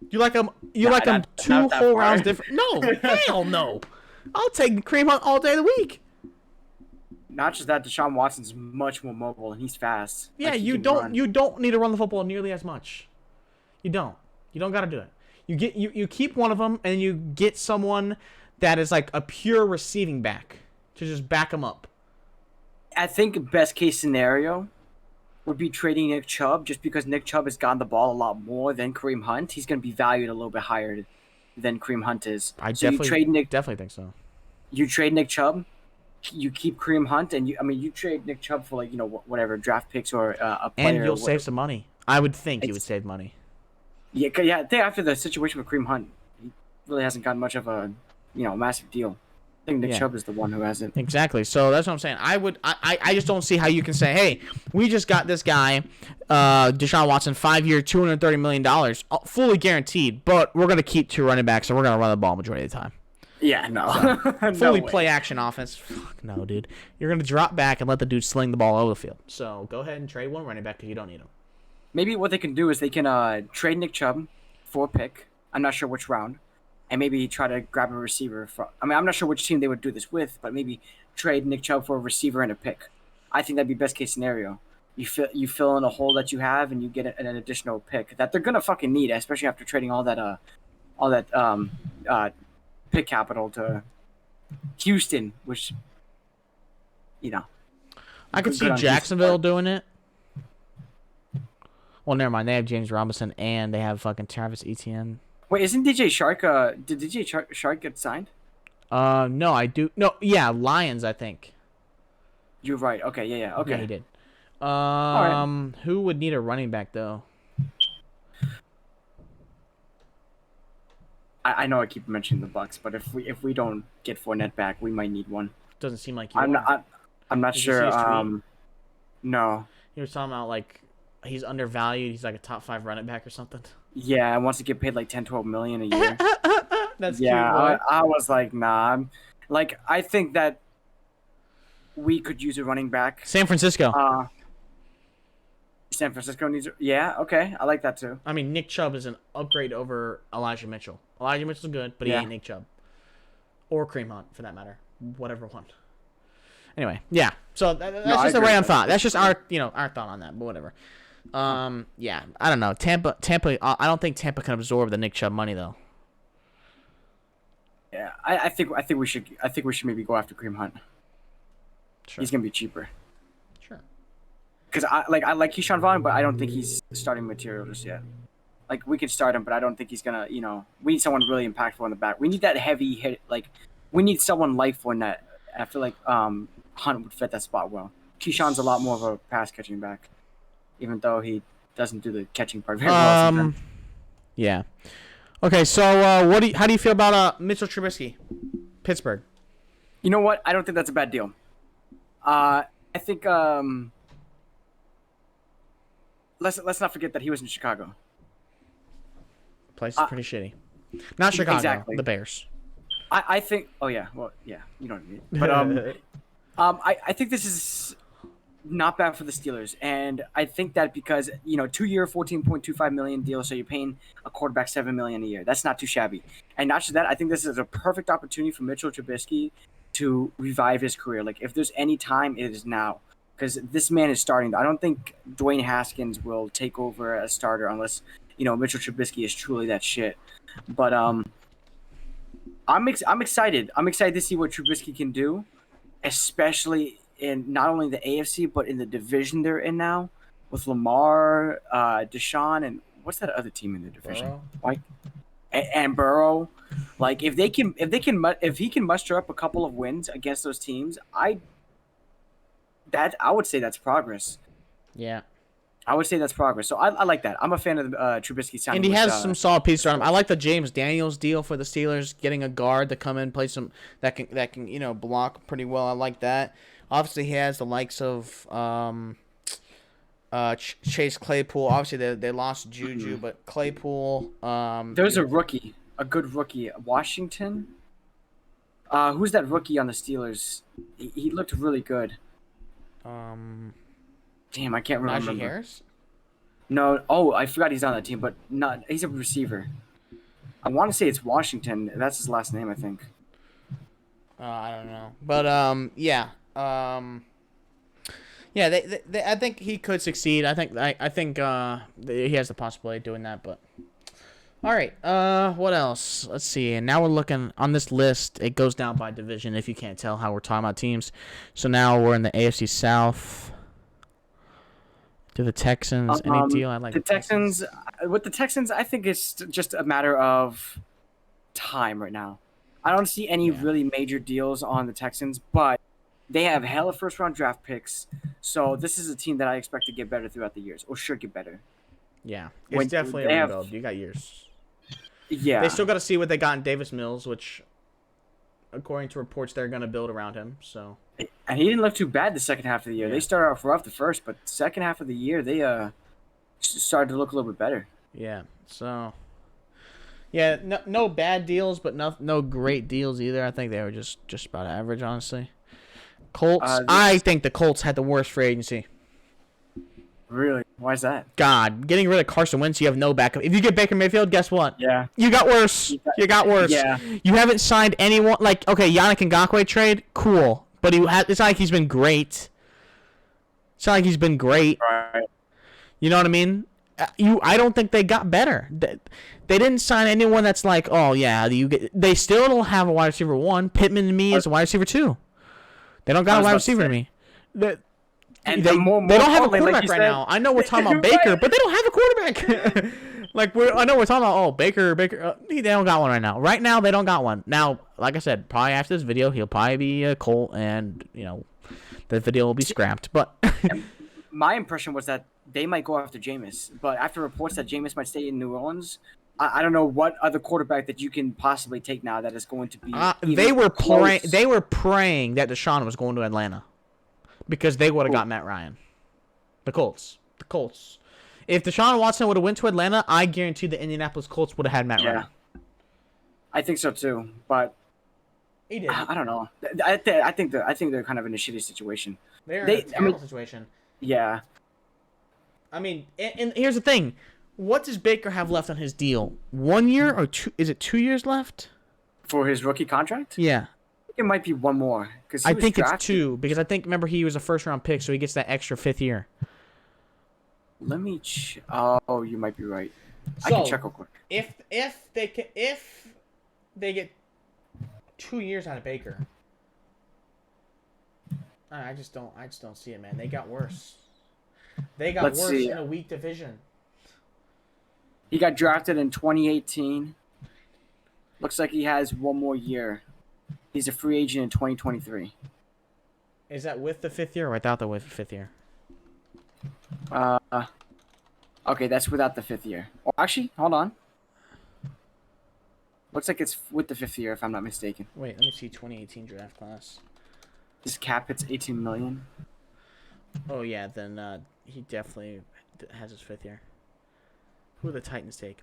Do you like him? Like him 2 whole rounds different? No, hell no. I'll take Kareem Hunt all day of the week. Not just that, Deshaun Watson's much more mobile and he's fast. Yeah, like, you don't need to run the football nearly as much. You don't got to do it. You keep one of them and you get someone that is like a pure receiving back to just back him up. I think best case scenario would be trading Nick Chubb, just because Nick Chubb has gotten the ball a lot more than Kareem Hunt. He's going to be valued a little bit higher than Kareem Hunt is. Definitely think so. You trade Nick Chubb, you keep Kareem Hunt, and you trade Nick Chubb for whatever draft picks or a player. And you'll save some money. I would think you would save money. Yeah. I think after the situation with Kareem Hunt, he really hasn't gotten much of a massive deal. I think Nick Chubb is the one who hasn't. Exactly. So that's what I'm saying. I just don't see how you can say, hey, we just got this guy, Deshaun Watson, 5-year, $230 million, fully guaranteed, but we're going to keep 2 running backs and we're going to run the ball majority of the time. Yeah, no. So, fully play action offense. Fuck no, dude. You're going to drop back and let the dude sling the ball over the field. So go ahead and trade one running back because you don't need him. Maybe what they can do is they can trade Nick Chubb for a pick. I'm not sure which round. And maybe try to grab a receiver. I'm not sure which team they would do this with, but maybe trade Nick Chubb for a receiver and a pick. I think that'd be best case scenario. You fill in a hole that you have, and you get an additional pick that they're gonna fucking need, especially after trading all that pick capital to Houston, which I could see Jacksonville doing it. Well, never mind. They have James Robinson and they have fucking Travis Etienne. Wait, isn't DJ Shark? Did DJ Shark get signed? No, I do. No, yeah, Lions, I think. You're right. Okay, yeah, okay. Yeah, he did. Right. Who would need a running back though? I know I keep mentioning the Bucs, but if we don't get Fournette back, we might need one. Doesn't seem like you. I'm not sure. No. He was talking about like he's undervalued. He's like a top 5 running back or something. Yeah, and wants to get paid like 10-12 million a year. That's cute. Yeah, I was like, nah. I think that we could use a running back. San Francisco. San Francisco needs. Yeah, okay, I like that too. I mean, Nick Chubb is an upgrade over Elijah Mitchell. Elijah Mitchell's good, but he ain't Nick Chubb, or Kareem Hunt for that matter. Whatever one. Anyway, yeah. So that's just a random thought. That's just our thought on that. But whatever. Yeah, I don't know. Tampa. I don't think Tampa can absorb the Nick Chubb money though. Yeah, I think we should maybe go after Kareem Hunt. Sure. He's gonna be cheaper. Sure. Because I like Keyshawn Vaughn, but I don't think he's starting material just yet. Like we could start him, but I don't think he's gonna. We need someone really impactful in the back. We need that heavy hit. Like we need someone like Fournette. I feel like Hunt would fit that spot well. Keyshawn's a lot more of a pass catching back, even though he doesn't do the catching part very well sometimes. Yeah. Okay, so how do you feel about Mitchell Trubisky, Pittsburgh? You know what? I don't think that's a bad deal. I think let's not forget that he was in Chicago. Place is pretty shitty. Not Chicago, exactly. The Bears. I think. Oh yeah. Well, yeah. You know what I mean. But I think this is not bad for the Steelers, and I think that because 2-year, $14.25 million deal, so you're paying a quarterback $7 million a year. That's not too shabby. And not just that, I think this is a perfect opportunity for Mitchell Trubisky to revive his career. Like if there's any time, it is now, because this man is starting. I don't think Dwayne Haskins will take over as starter unless Mitchell Trubisky is truly that shit. But I'm excited. I'm excited to see what Trubisky can do, especially in not only the AFC but in the division they're in now with Lamar, Deshaun, and what's that other team in the division? Like and Burrow. Like if he can muster up a couple of wins against those teams, I would say that's progress. Yeah. I would say that's progress. So I like that. I'm a fan of Trubisky signing. And he with, has some solid pieces on him. I like the James Daniels deal for the Steelers, getting a guard to come in, play some that can block pretty well. I like that. Obviously, he has the likes of Chase Claypool. Obviously, they lost Juju, but Claypool. There's a rookie, a good rookie, Washington. Who's that rookie on the Steelers? He looked really good. Damn, I can't remember. Najee Harris? No. Oh, I forgot he's on that team, but not. He's a receiver. I want to say it's Washington. That's his last name, I think. I don't know, but yeah. Yeah, they I think he could succeed. I think he has the possibility of doing that. But all right, what else? Let's see. And now we're looking on this list. It goes down by division. If you can't tell how we're talking about teams, so now we're in the AFC South. To the Texans, any deal? I like the Texans. With the Texans, I think it's just a matter of time right now. I don't see any really major deals on the Texans, but they have hella first-round draft picks, so this is a team that I expect to get better throughout the years, or should get better. Yeah, it's definitely a rebuild. You got years. Yeah. They still got to see what they got in Davis Mills, which, according to reports, they're going to build around him. So. And he didn't look too bad the second half of the year. Yeah. They started off rough the first, but the second half of the year, they started to look a little bit better. Yeah, so. Yeah, no bad deals, but no great deals either. I think they were just about average, honestly. Colts. I think the Colts had the worst free agency. Really? Why is that? God, getting rid of Carson Wentz, you have no backup. If you get Baker Mayfield, guess what? Yeah. You got worse. You got worse. Yeah. You haven't signed anyone. Like, okay, Yannick Ngakoue trade, cool. But it's not like he's been great. It's not like he's been great. Right. You know what I mean? I don't think they got better. They didn't sign anyone that's like, oh, yeah. They still don't have a wide receiver 1. Pittman to me is a wide receiver 2. They don't got a wide receiver to me. They don't have a quarterback right now. I know we're talking about Baker, but they don't have a quarterback. I know we're talking about, Baker. They don't got one right now. Right now, they don't got one. Now, like I said, probably after this video, he'll probably be a Colt, and, the video will be scrapped. But my impression was that they might go after Jameis, but after reports that Jameis might stay in New Orleans, I don't know what other quarterback that you can possibly take now that is going to be. They were praying that Deshaun was going to Atlanta, because they would have got Matt Ryan. The Colts. If Deshaun Watson would have went to Atlanta, I guarantee the Indianapolis Colts would have had Matt Ryan. I think so too, but he did. I don't know. I think they're kind of in a shitty situation. They're in a terrible situation. Yeah. I mean, and here's the thing. What does Baker have left on his deal? 1 year or 2? Is it 2 years left? For his rookie contract? Yeah. I think it might be one more. I think it's 2, because I think, remember, he was a first-round pick, so he gets that extra 5th year. Let me oh, you might be right. I can check real quick. If they get 2 years out of Baker, I just don't see it, man. They got worse. They got worse in a weak division. He got drafted in 2018. Looks like he has one more year. He's a free agent in 2023. Is that with the 5th year or without the 5th year? Okay, that's without the 5th year. Oh, actually, hold on. Looks like it's with the 5th year, if I'm not mistaken. Wait, let me see 2018 draft class. His cap hits $18 million. Oh yeah, then he definitely has his 5th year. Who do the Titans take?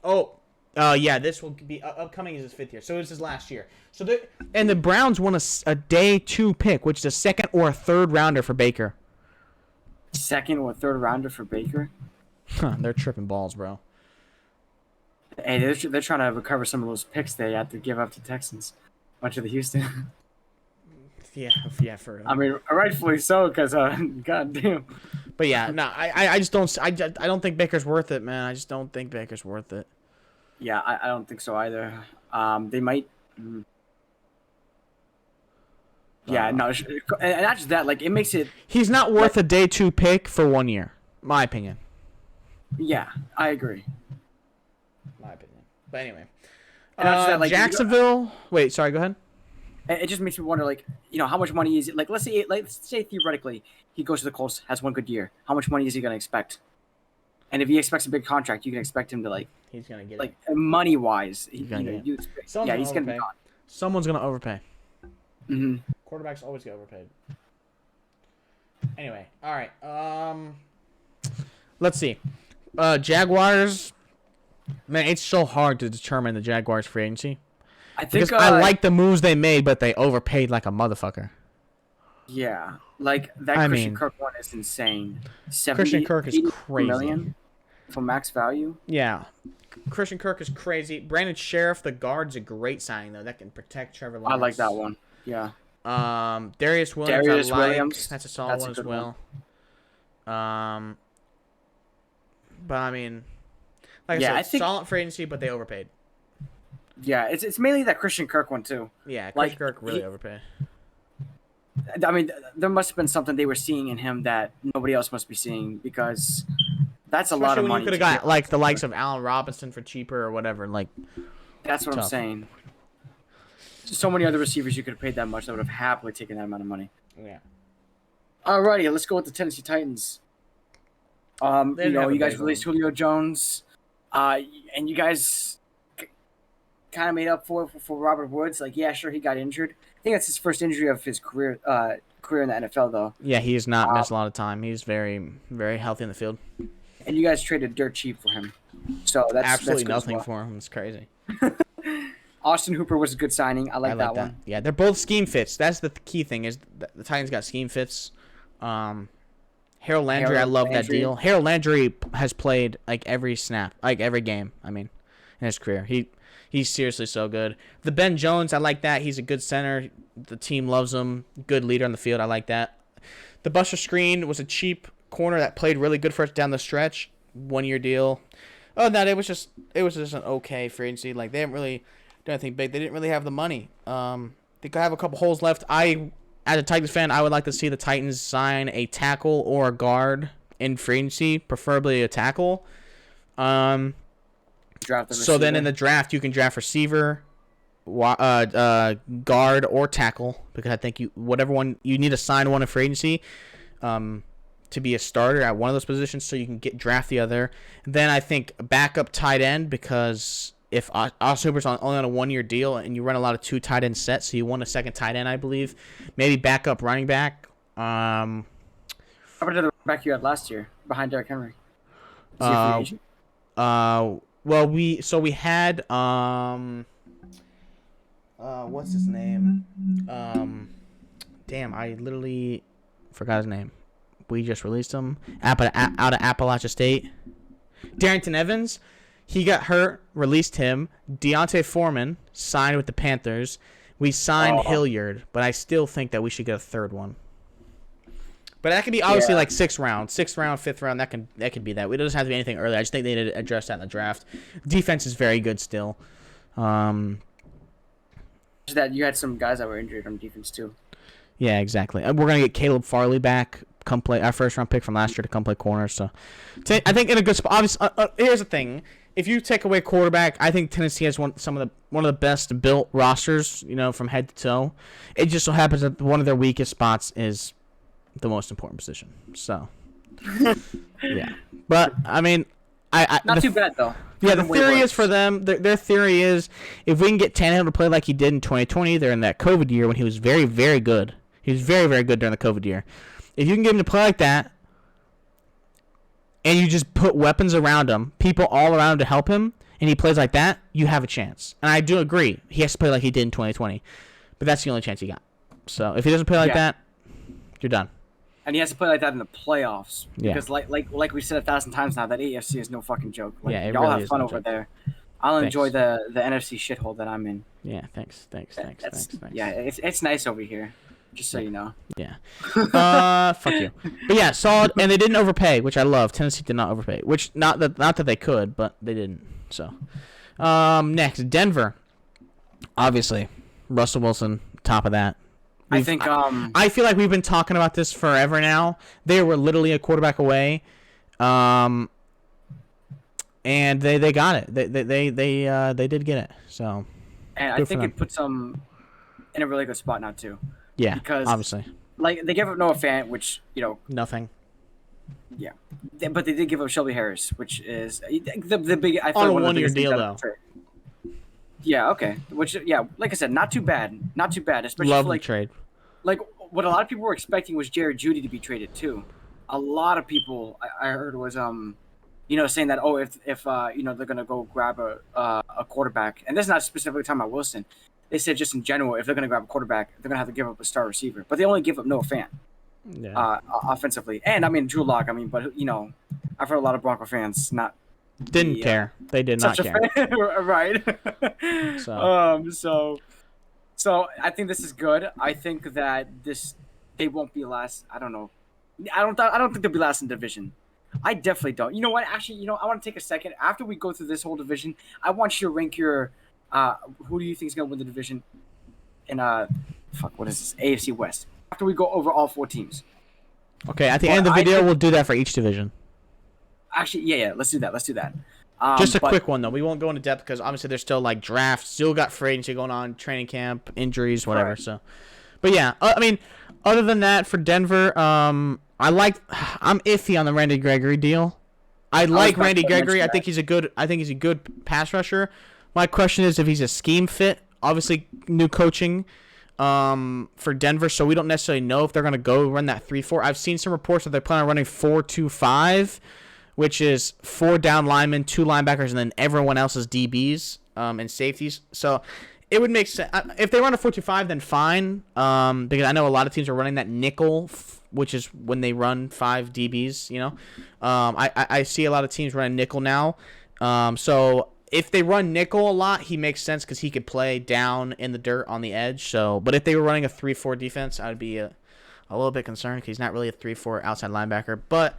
Yeah, this will be upcoming is his 5th year, so it's his last year. So the Browns won a day 2 pick, which is a 2nd or a 3rd rounder for Baker. 2nd or 3rd rounder for Baker? They're tripping balls, bro. Hey, they're trying to recover some of those picks they had to give up to Texans. Bunch of the Houston. Yeah, for real. I mean, rightfully so, because goddamn. But yeah, no, I just don't. I don't think Baker's worth it, man. I just don't think Baker's worth it. Yeah, I don't think so either. They might. Yeah, no, and not just that. Like, it makes it. He's not worth a day 2 pick for 1 year, my opinion. Yeah, I agree. My opinion. But anyway, that, Jacksonville. Wait, sorry. Go ahead. It just makes me wonder, like, how much money is it? Like, let's say theoretically he goes to the Colts, has one good year. How much money is he going to expect? And if he expects a big contract, you can expect him to He's gonna get like money wise. He's gonna get it. He's gonna be gone. Someone's gonna overpay. Mm-hmm. Quarterbacks always get overpaid. Anyway, all right. Let's see. Jaguars. Man, it's so hard to determine the Jaguars free agency. Because I like the moves they made, but they overpaid like a motherfucker. Yeah, like that Christian Kirk one is insane. Christian Kirk is crazy. $million for max value. Yeah, Christian Kirk is crazy. Brandon Sheriff, the guard's a great signing though. That can protect Trevor Lawrence. I like that one. Yeah. Darius Williams. That's a solid one as well. But I mean, like I said, solid free agency, but they overpaid. Yeah, it's mainly that Christian Kirk one too. Yeah, Christian Kirk really overpaid. I mean, there must have been something they were seeing in him that nobody else must be seeing, because that's a lot of money. You could have got like the likes of Allen Robinson for cheaper or whatever. Like, that's what I'm saying. So many other receivers you could have paid that much that would have happily taken that amount of money. Yeah. Alrighty, let's go with the Tennessee Titans. You guys released Julio Jones, and you guys kind of made up for Robert Woods. Like, yeah, sure, he got injured. I think that's his first injury of his career in the NFL, though. Yeah, he has not missed a lot of time. He's very, very healthy in the field. And you guys traded dirt cheap for him, so that's absolutely that's nothing for him. It's crazy. Austin Hooper was a good signing. I like that one. Yeah, they're both scheme fits. That's the key thing is the Titans got scheme fits. Harold Landry, I love that deal. Harold Landry has played like every snap, like every game. I mean, in his career, he's seriously so good. The Ben Jones, I like that. He's a good center. The team loves him. Good leader on the field. I like that. The Buster Screen was a cheap corner that played really good for us down the stretch. 1-year deal. Oh no, it was just an okay free agency. Like they didn't really do anything big. They didn't really have the money. They could have a couple holes left. As a Titans fan, I would like to see the Titans sign a tackle or a guard in free agency, preferably a tackle. Draft the so then in the draft, you can draft receiver, guard, or tackle, because I think whatever one you need to sign one in free agency to be a starter at one of those positions, so you can draft the other. Then I think backup tight end, because if Austin Hooper's only on a 1-year deal and you run a lot of 2 tight end sets, so you want a second tight end, I believe. Maybe backup running back. How about the back you had last year behind Derrick Henry? Well, we had what's his name? Damn, I literally forgot his name. We just released him out of Appalachia State. Darrington Evans. He got hurt, released him. Deontay Foreman signed with the Panthers. We signed Hilliard, but I still think that we should get a third one. But that could be obviously like 6th round, 5th round. That could be that. It doesn't have to be anything early. I just think they need to address that in the draft. Defense is very good still. That you had some guys that were injured on defense too. Yeah, exactly. We're gonna get Caleb Farley back. Come play our 1st-round pick from last year to come play corner. So, I think in a good spot. Obviously, here's the thing: if you take away quarterback, I think Tennessee has one of the best built rosters. From head to toe. It just so happens that one of their weakest spots is the most important position. So, yeah. But I mean, not too bad though. Yeah, the theory is for them. Their theory is if we can get Tannehill to play like he did in 2020, they're in that COVID year when he was very, very good. He was very, very good during the COVID year. If you can get him to play like that, and you just put weapons around him, people all around him to help him, and he plays like that, you have a chance. And I do agree. He has to play like he did in 2020. But that's the only chance he got. So if he doesn't play like that, you're done. And he has to play like that in the playoffs. Yeah. Because like we said 1,000 times now, that AFC is no fucking joke. Like, yeah, y'all really have fun over there. I'll enjoy the NFC shithole that I'm in. Yeah, thanks. Yeah, it's nice over here. Just so you know. Yeah. Fuck you. But yeah, solid, and they didn't overpay, which I love. Tennessee did not overpay, which not that they could, but they didn't. So, next, Denver. Obviously, Russell Wilson, top of that. I think. I feel like we've been talking about this forever now. They were literally a quarterback away, and they got it. They did get it. So. And I think it puts them in a really good spot now too. Yeah, because obviously. Like they gave up Noah Fant, which nothing. Yeah, but they did give up Shelby Harris, which is the big. I On thought a one of the 1-year biggest deal, things though. out of the trade. Yeah. Okay. Which like I said, not too bad. Not too bad, especially Love for the like trade. like what a lot of people were expecting was Jared Judy to be traded too. A lot of people I heard was saying that if they're gonna go grab a quarterback, and this is not specifically talking about Wilson. They said just in general, if they're gonna grab a quarterback, they're gonna have to give up a star receiver. But they only give up Noah Fant offensively, and I mean Drew Lock. I mean, but I've heard a lot of Bronco fans not Didn't care. They did not such care. a fan, right? So I think this is good. I think that they won't be last. I don't know. I don't think they'll be last in division. I definitely don't. You know what? Actually, I want to take a second after we go through this whole division. I want you to rank your who do you think is going to win the division in what is this? AFC West. After we go over all 4 teams. Okay, at the end of the video, we'll do that for each division. Actually, yeah, let's do that. Just a quick one though. We won't go into depth because obviously there's still like drafts, still got free agency going on, training camp, injuries, whatever. Right. So, but yeah, I mean, other than that, for Denver, I'm iffy on the Randy Gregory deal. I like Randy Gregory. I think he's a good pass rusher. My question is if he's a scheme fit. Obviously, new coaching for Denver, so we don't necessarily know if they're going to go run that 3-4. I've seen some reports that they plan on running 4-2-5, which is 4 down linemen, 2 linebackers, and then everyone else is DBs and safeties. So it would make sense. If they run a 4-2-5, then fine, because I know a lot of teams are running that nickel, which is when they run 5 DBs, I see a lot of teams running nickel now. So if they run nickel a lot, he makes sense because he could play down in the dirt on the edge. So, but if they were running a 3-4 defense, I'd be a little bit concerned because he's not really a 3-4 outside linebacker. But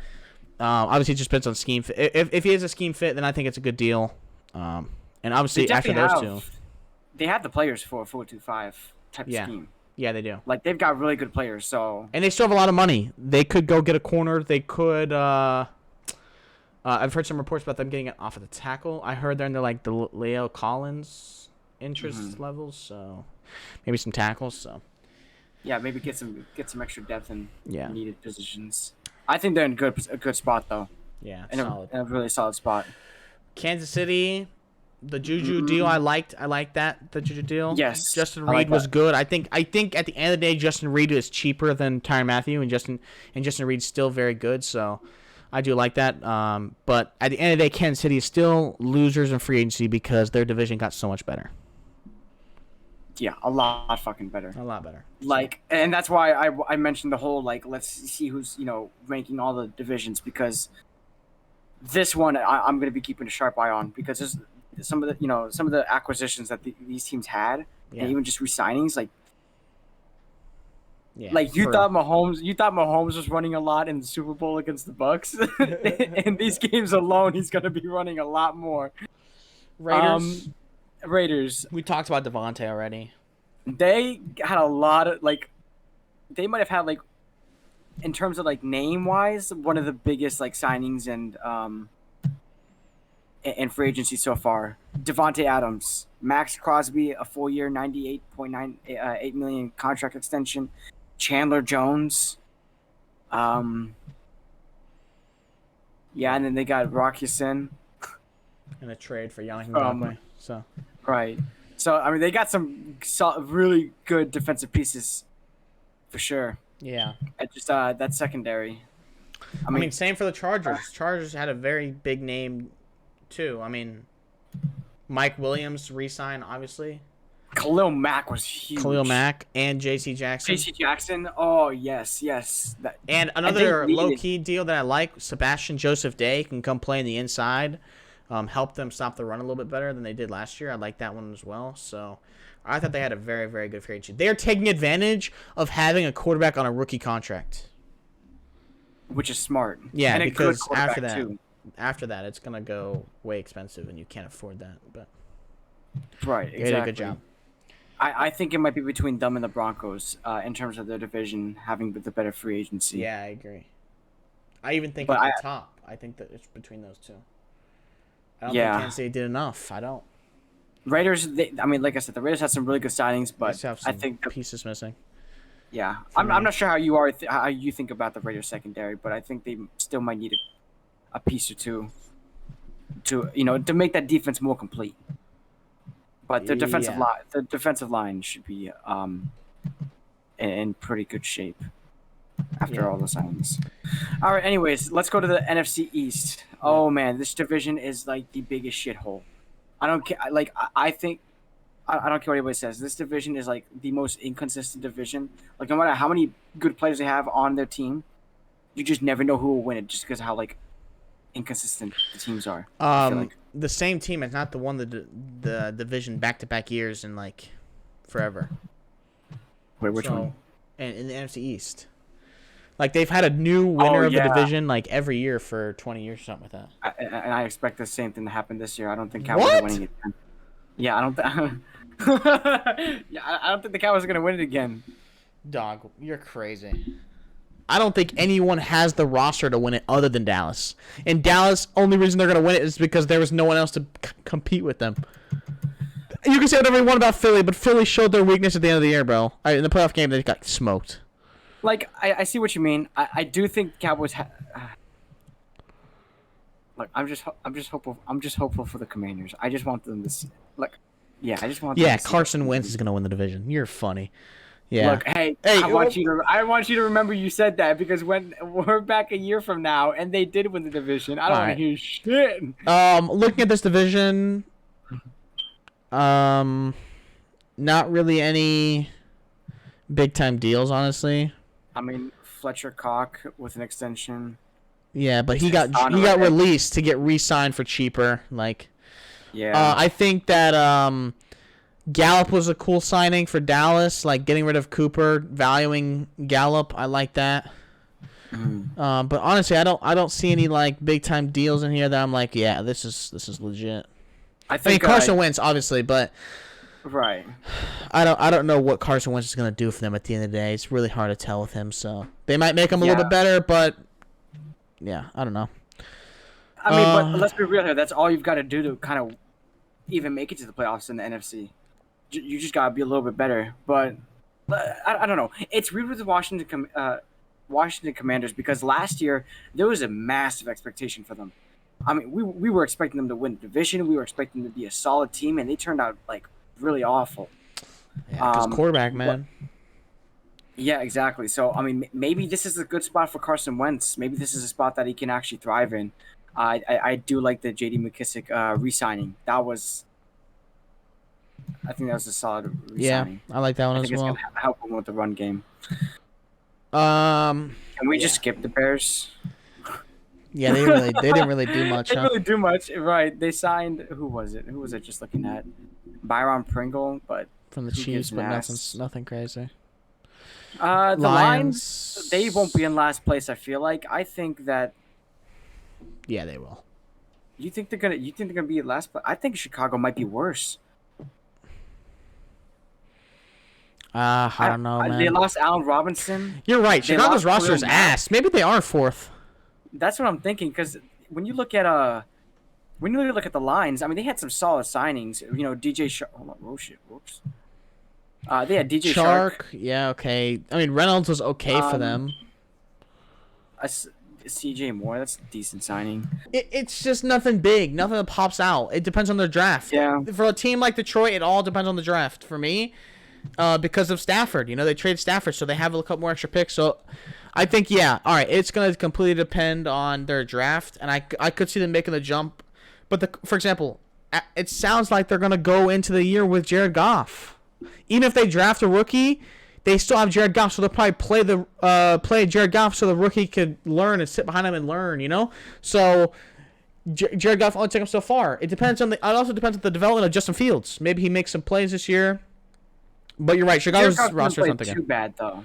obviously, it just depends on scheme fit. If he is a scheme fit, then I think it's a good deal. And obviously, after those two, they have the players for a 4-2-5 type of scheme. Yeah, they do. Like they've got really good players. So and they still have a lot of money. They could go get a corner. They could. I've heard some reports about them getting it off of the tackle. I heard they're in the Leo Collins interest levels, so maybe some tackles. So yeah, maybe get some extra depth in needed positions. I think they're in a good spot though. Yeah, in solid. a really solid spot. Kansas City, the Juju deal, I liked that the Juju deal. Yes, Justin Reed was good. I think at the end of the day, Justin Reed is cheaper than Tyrann Mathieu, and Justin Reed's still very good. So I do like that. But at the end of the day, Kansas City is still losers in free agency because their division got so much better. Yeah, a lot fucking better. A lot better. And that's why I mentioned the whole let's see who's ranking all the divisions, because this one I'm gonna be keeping a sharp eye on because there's some of the acquisitions that these teams had, and even just re-signings you thought Mahomes was running a lot in the Super Bowl against the Bucs. In these games alone, he's gonna be running a lot more. Raiders. We talked about Devontae already. They had a lot of they might have had in terms of name wise one of the biggest signings and free agency so far. Devontae Adams, Max Crosby, a 4-year, $98.98 million contract extension. Chandler Jones. And then they got Rock Ya-Sin. In a trade for Yannick Ngakoue. Right. So, I mean, they got some really good defensive pieces for sure. Yeah. And just that secondary. I mean, same for the Chargers. Chargers had a very big name, too. I mean, Mike Williams re-signed, obviously. Khalil Mack was huge. Khalil Mack and J.C. Jackson. J.C. Jackson. Oh, yes. And another low-key deal that I like, Sebastian Joseph Day can come play in the inside. Help them stop the run a little bit better than they did last year. I like that one as well. So I thought they had a very, very good free agency. They are taking advantage of having a quarterback on a rookie contract, which is smart. Yeah, and because after that, it's gonna go way expensive, and you can't afford that. But right, exactly. They did a good job. I think it might be between them and the Broncos in terms of their division having the better free agency. Yeah, I agree. I even think at the top. I think that it's between those two. I don't think Kansas City did enough. I don't. Raiders, like I said, the Raiders had some really good signings, but I think pieces missing. Yeah, I'm not sure how you are how you think about the Raiders secondary, but I think they still might need a piece or two to make that defense more complete. But the defensive line should be in pretty good shape after all the signings. All right, anyways, let's go to the NFC East. Oh man, this division is like the biggest shithole. I don't care. Like I think I don't care what anybody says. This division is like the most inconsistent division. Like no matter how many good players they have on their team, you just never know who will win it just because of how like inconsistent the teams are. The same team has not won the division back-to-back years in like forever. Wait, which one? And in the NFC East, like they've had a new winner of the division like every year for 20 years or something like that. And I expect the same thing to happen this year. I don't think Cowboys are winning it again. Yeah, I don't. I don't think the Cowboys are gonna win it again. Dog, you're crazy. I don't think anyone has the roster to win it other than Dallas. And Dallas, only reason they're going to win it is because there was no one else to compete with them. You can say whatever you want about Philly, but Philly showed their weakness at the end of the year, bro. In the playoff game, they got smoked. Like, I see what you mean. I do think Cowboys. Look, I'm just hopeful for the Commanders. I just want them to see. Like, yeah, I just want. Yeah, Carson Wentz is going to win the division. You're funny. Yeah. Look, hey, I want you to remember you said that because when we're back a year from now and they did win the division, I don't want to hear shit. Looking at this division, not really any big time deals, honestly. I mean, Fletcher Cox with an extension. Yeah, but he got released to get re-signed for cheaper. Like, yeah. I think that Gallup was a cool signing for Dallas, like getting rid of Cooper, valuing Gallup. I like that. But honestly, I don't see any like big time deals in here that I'm like, yeah, this is legit. I mean Carson Wentz, obviously, but right. I don't know what Carson Wentz is gonna do for them at the end of the day. It's really hard to tell with him. So they might make him a little bit better, but yeah, I don't know. I mean, but let's be real here. That's all you've got to do to kind of even make it to the playoffs in the NFC. You just gotta be a little bit better, but I don't know. It's weird with the Washington Commanders because last year there was a massive expectation for them. I mean, we were expecting them to win the division. We were expecting them to be a solid team, and they turned out like really awful. Yeah, because quarterback, man. Yeah, exactly. So I mean, maybe this is a good spot for Carson Wentz. Maybe this is a spot that he can actually thrive in. I do like the J.D. McKissick re-signing. I think that was a solid re-signing. Yeah, I like that one as well. I think it's going to help them with the run game. Can we just skip the Bears? Yeah, they didn't really do much. They didn't really do much, right? They signed who was it? Just looking at Byron Pringle, but from the Chiefs, but nothing crazy. The Lions, they won't be in last place. I feel like. I think that. Yeah, they will. You think they're gonna be in last place? I think Chicago might be worse. I don't know, man. They lost Allen Robinson. You're right. Chicago's roster is ass. Maybe they are fourth. That's what I'm thinking. Because when you look at the lines, I mean, they had some solid signings. You know, DJ Shark. Hold on. Oh shit. Whoops. They had DJ Shark. Yeah. Okay. I mean, Reynolds was okay for them. CJ Moore. That's a decent signing. It's just nothing big. Nothing that pops out. It depends on their draft. Yeah. For a team like Detroit, it all depends on the draft. For me. Because of Stafford, they traded Stafford, so they have a couple more extra picks. So, I think all right, it's gonna completely depend on their draft, and I could see them making the jump. But for example, it sounds like they're gonna go into the year with Jared Goff. Even if they draft a rookie, they still have Jared Goff, so they'll probably play Jared Goff so the rookie could learn and sit behind him and learn. So. Jared Goff only took him so far. It also depends on the development of Justin Fields. Maybe he makes some plays this year. But you're right. Chicago's roster is something. Too bad though.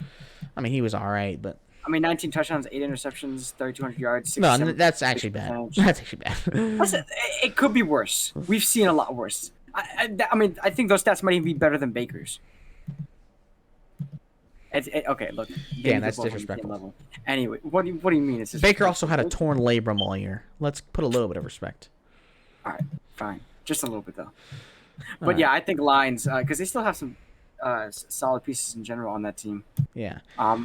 I mean, he was all right, but 19 touchdowns, 8 interceptions, 3,200 yards. No, that's actually bad. That's actually bad. It could be worse. We've seen a lot worse. I mean, I think those stats might even be better than Baker's. Okay, look. Yeah, that's disrespectful. Anyway, what do you mean? It's Baker also had a torn labrum all year. Let's put a little bit of respect. All right, fine, just a little bit though. But yeah, I think Lions because they still have some. solid pieces in general on that team. Yeah.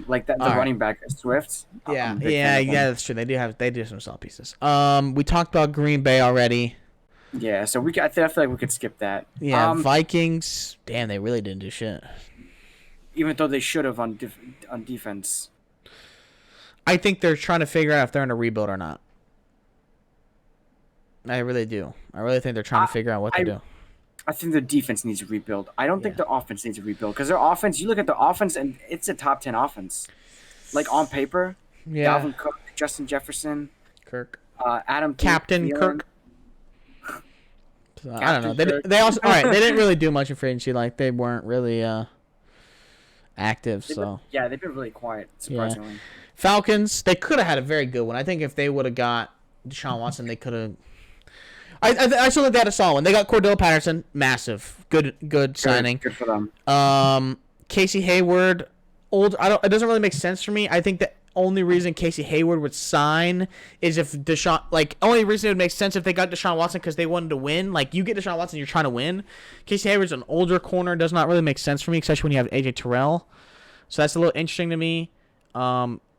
Like the All right. running back Swift. Yeah, I'm a big fan of him. that's true. They do some solid pieces. We talked about Green Bay already. Yeah, so I feel like we could skip that. Yeah, Vikings. Damn, they really didn't do shit. Even though they should have on defense. I think they're trying to figure out if they're in a rebuild or not. I really do. I really think they're trying to figure out what to do. I think their defense needs a rebuild. I don't think their offense needs a rebuild because their offense. You look at their offense, and it's a top 10 offense. Like on paper, Yeah. Dalvin Cook, Justin Jefferson, Kirk. Adam Captain Thielen. Kirk. So, I don't know. Captain They also all right. They didn't really do much in free agency. Like they weren't really active. So They've been really quiet. Surprisingly. Falcons. They could have had a very good one. I think if they would have got Deshaun Watson, they could have. I still think they had a solid one. They got Cordell Patterson, massive, good signing. Good for them. Casey Hayward, old. It doesn't really make sense for me. I think the only reason Casey Hayward would sign is if Deshaun. Like only reason it would make sense if they got Deshaun Watson because they wanted to win. Like you get Deshaun Watson, you're trying to win. Casey Hayward's an older corner. Does not really make sense for me, especially when you have AJ Terrell. So that's a little interesting to me.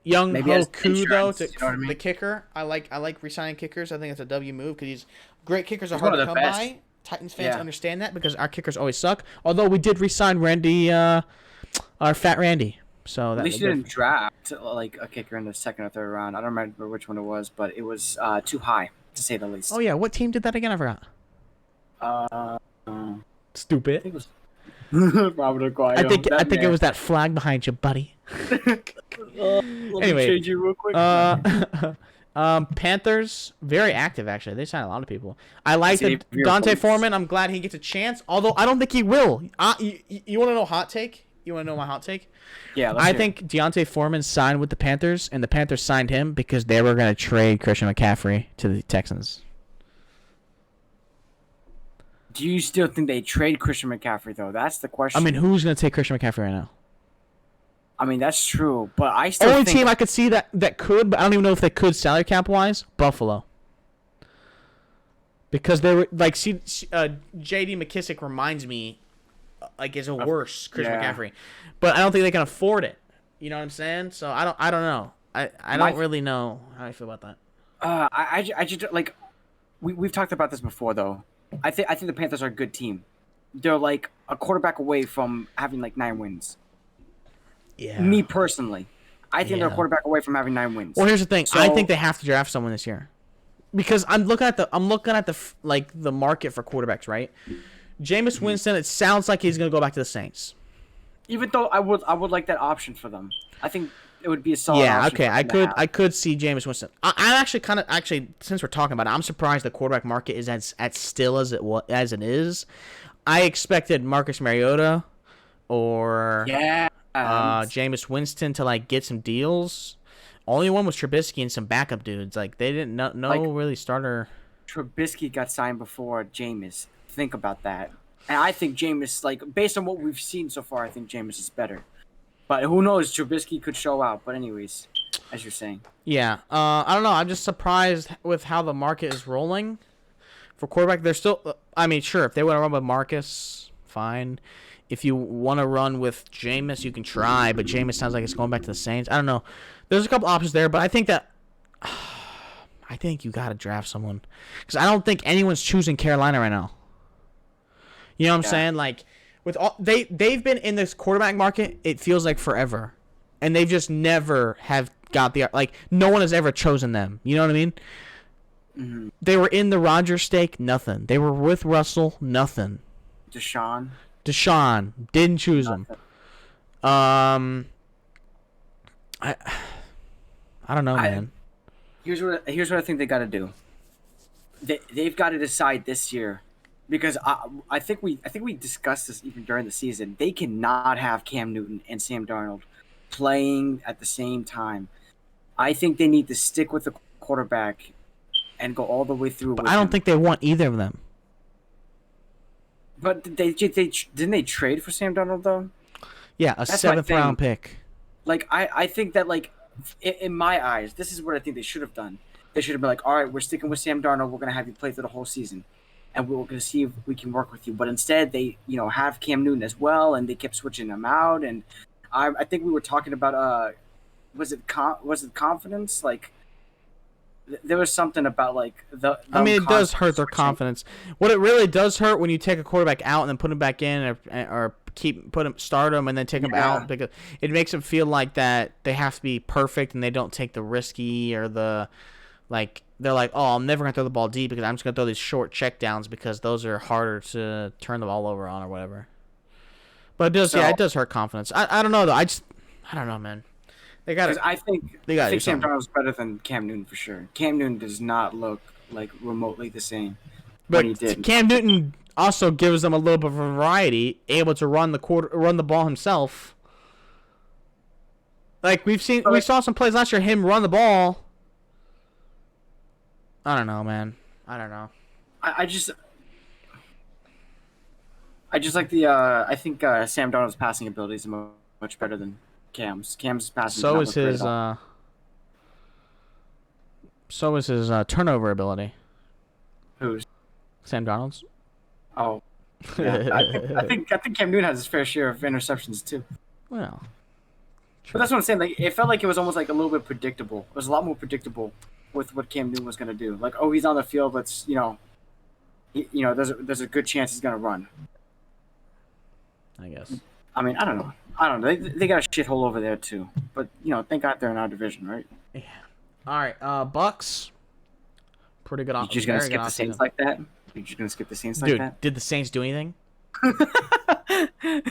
Young Ho Koo though, the kicker. I like re-signing kickers. I think it's a W move because he's great kickers are hard to come by. Titans fans understand that because our kickers always suck. Although we did re-sign Randy, our fat Randy. So at least you didn't draft like a kicker in the second or third round. I don't remember which one it was, but it was too high to say the least. Oh yeah, what team did that again? I forgot. Stupid. I think it was Robert Aguayo. I think it was that flag behind you, buddy. Let me change you real quick. Panthers very active actually. They signed a lot of people. I like Dante Foreman. I'm glad he gets a chance. Although I don't think he will. You want to know hot take? You want to know my hot take? Yeah. I think Deontay Foreman signed with the Panthers, and the Panthers signed him because they were going to trade Christian McCaffrey to the Texans. Do you still think they trade Christian McCaffrey though? That's the question. I mean, who's going to take Christian McCaffrey right now? I mean, that's true, but I still Only think... team I could see that could, but I don't even know if they could salary cap wise. Buffalo, because they were like, J.D. McKissick reminds me, like, is a worse Christian McCaffrey, but I don't think they can afford it. You know what I'm saying? So I don't know. I don't really know how I feel about that. I just like, we've talked about this before though. I think the Panthers are a good team. They're like a quarterback away from having like 9 wins. Yeah. Me personally, I think they're a quarterback away from having 9 wins. Well, here's the thing. I think they have to draft someone this year, because I'm looking at the market for quarterbacks. Right, Jameis Winston. It sounds like he's gonna go back to the Saints. Even though I would like that option for them. I think it would be a solid. Yeah. option Okay. for them I could see Jameis Winston. I'm actually since we're talking about it, I'm surprised the quarterback market is as still as it is. I expected Marcus Mariota or Jameis Winston to like get some deals. Only one was Trubisky and some backup dudes. Like they didn't really starter. Trubisky got signed before Jameis. Think about that. And I think Jameis, like based on what we've seen so far, I think Jameis is better. But who knows? Trubisky could show out. But anyways, as you're saying. Yeah. I don't know. I'm just surprised with how the market is rolling for quarterback. They're still. I mean, sure, if they want to run with Marcus, fine. If you want to run with Jameis, you can try, but Jameis sounds like it's going back to the Saints. I don't know. There's a couple options there, but I think you got to draft someone because I don't think anyone's choosing Carolina right now. You know what I'm saying? Like with all they've been in this quarterback market, it feels like forever, and they've just never have got no one has ever chosen them. You know what I mean? Mm-hmm. They were in the Rodgers stake, nothing. They were with Russell, nothing. Deshaun didn't choose him. I don't know, man. Here's what I think they got to do. They've got to decide this year, because I think we discussed this even during the season. They cannot have Cam Newton and Sam Darnold playing at the same time. I think they need to stick with the quarterback and go all the way through. But I don't think they want either of them. But didn't they trade for Sam Darnold though? Yeah, a 7th round pick. Like I think that like in my eyes, this is what I think they should have done. They should have been like, all right, we're sticking with Sam Darnold. We're gonna have you play through the whole season. and we're going to see if we can work with you. But instead, they have Cam Newton as well, and they kept switching him out. And I think we were talking about was it confidence? Like there was something about like the I mean, it does hurt their confidence. What it really does hurt when you take a quarterback out and then put him back in, or start him and then take him out, because it makes them feel like that they have to be perfect and they don't take the risky or the like. They're like, oh, I'm never gonna throw the ball deep because I'm just gonna throw these short check downs because those are harder to turn the ball over on or whatever. But it does, it does hurt confidence. I don't know though. I don't know, man. They got. I think Sam Darnold's better than Cam Newton for sure. Cam Newton does not look like remotely the same. But he did. Cam Newton also gives them a little bit of variety, able to run the ball himself. Like we saw some plays last year, him run the ball. I don't know, man. I don't know. I just like the. I think Sam Darnold's passing ability is much better than Cam's. Cam's passing. So is his. So is his turnover ability. Who's? Sam Darnold's. Oh. Yeah. I think Cam Newton has his fair share of interceptions too. Well. But that's what I'm saying. Like it felt like it was almost like a little bit predictable. It was a lot more predictable with what Cam Newton was going to do. Like, oh, he's on the field, but there's a good chance he's going to run. I guess. I mean, I don't know. They got a shithole over there too. But thank God they're in our division, right? Yeah. All right, Bucs. Pretty good. You're just gonna skip the Saints like that? You're just gonna skip the Saints like that? Dude, did the Saints do anything? Did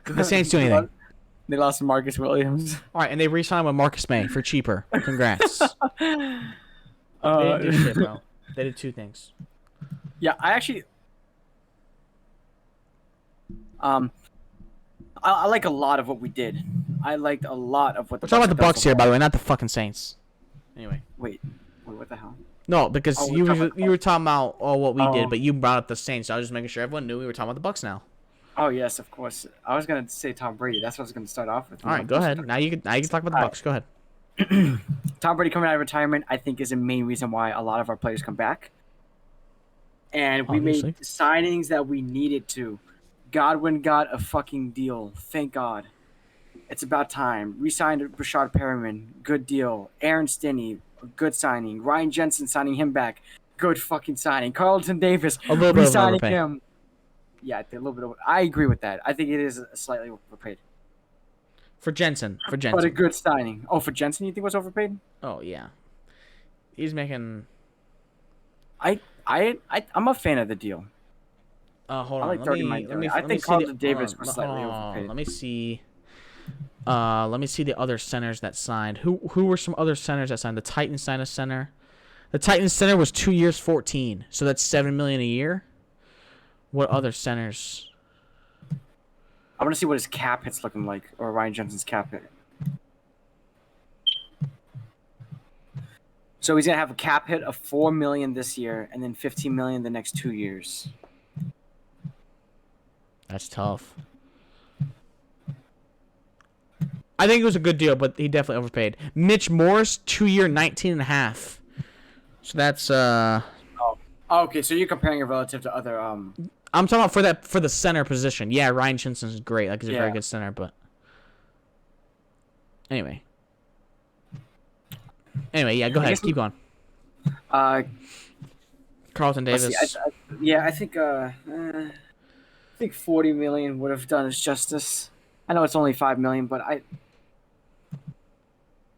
the Saints do anything? They lost to Marcus Williams. All right, and they re-signed with Marcus May for cheaper. Congrats. They didn't do shit, bro. They did two things. Yeah, I actually. I like a lot of what we did. I liked a lot of what. We're talking about the Bucs here, by the way, not the fucking Saints. Anyway. Wait, what the hell? No, because you were talking about what we did, but you brought up the Saints. So I was just making sure everyone knew we were talking about the Bucs now. Oh yes, of course. I was gonna say Tom Brady. That's what I was gonna start off with. All right, go ahead. Now you can talk about the Bucs. Go ahead. Tom Brady coming out of retirement, I think, is a main reason why a lot of our players come back. And we made signings that we needed to. Godwin got a fucking deal. Thank God. It's about time. Re-signed Rashad Perriman. Good deal. Aaron Stinney. Good signing. Ryan Jensen signing him back. Good fucking signing. Carlton Davis. A little bit re-signing him. Yeah, a little bit. I agree with that. I think it is slightly overpaid. For Jensen. But a good signing. Oh, for Jensen, you think was overpaid? Oh yeah. He's making. I'm a fan of the deal. Hold on. I like 30 I think Carlton Davis was slightly overpaid. Let me see. Let me see the other centers that signed. Who were some other centers that signed? The Titans signed a center. The Titans center was 2 years, 14. So that's $7 million a year. What other centers? I want to see what his cap hit's looking like, or Ryan Jensen's cap hit. So he's gonna have a cap hit of $4 million this year, and then $15 million the next 2 years. That's tough. I think it was a good deal, but he definitely overpaid. Mitch Morse, 2 year, 19.5. So that's Oh, okay. So you're comparing it relative to other I'm talking about for the center position. Yeah, Ryan Jensen's great. Like he's a very good center, but anyway, yeah. Go ahead. Keep going. Carlton Davis. I think $40 million would have done us justice. I know it's only $5 million, but I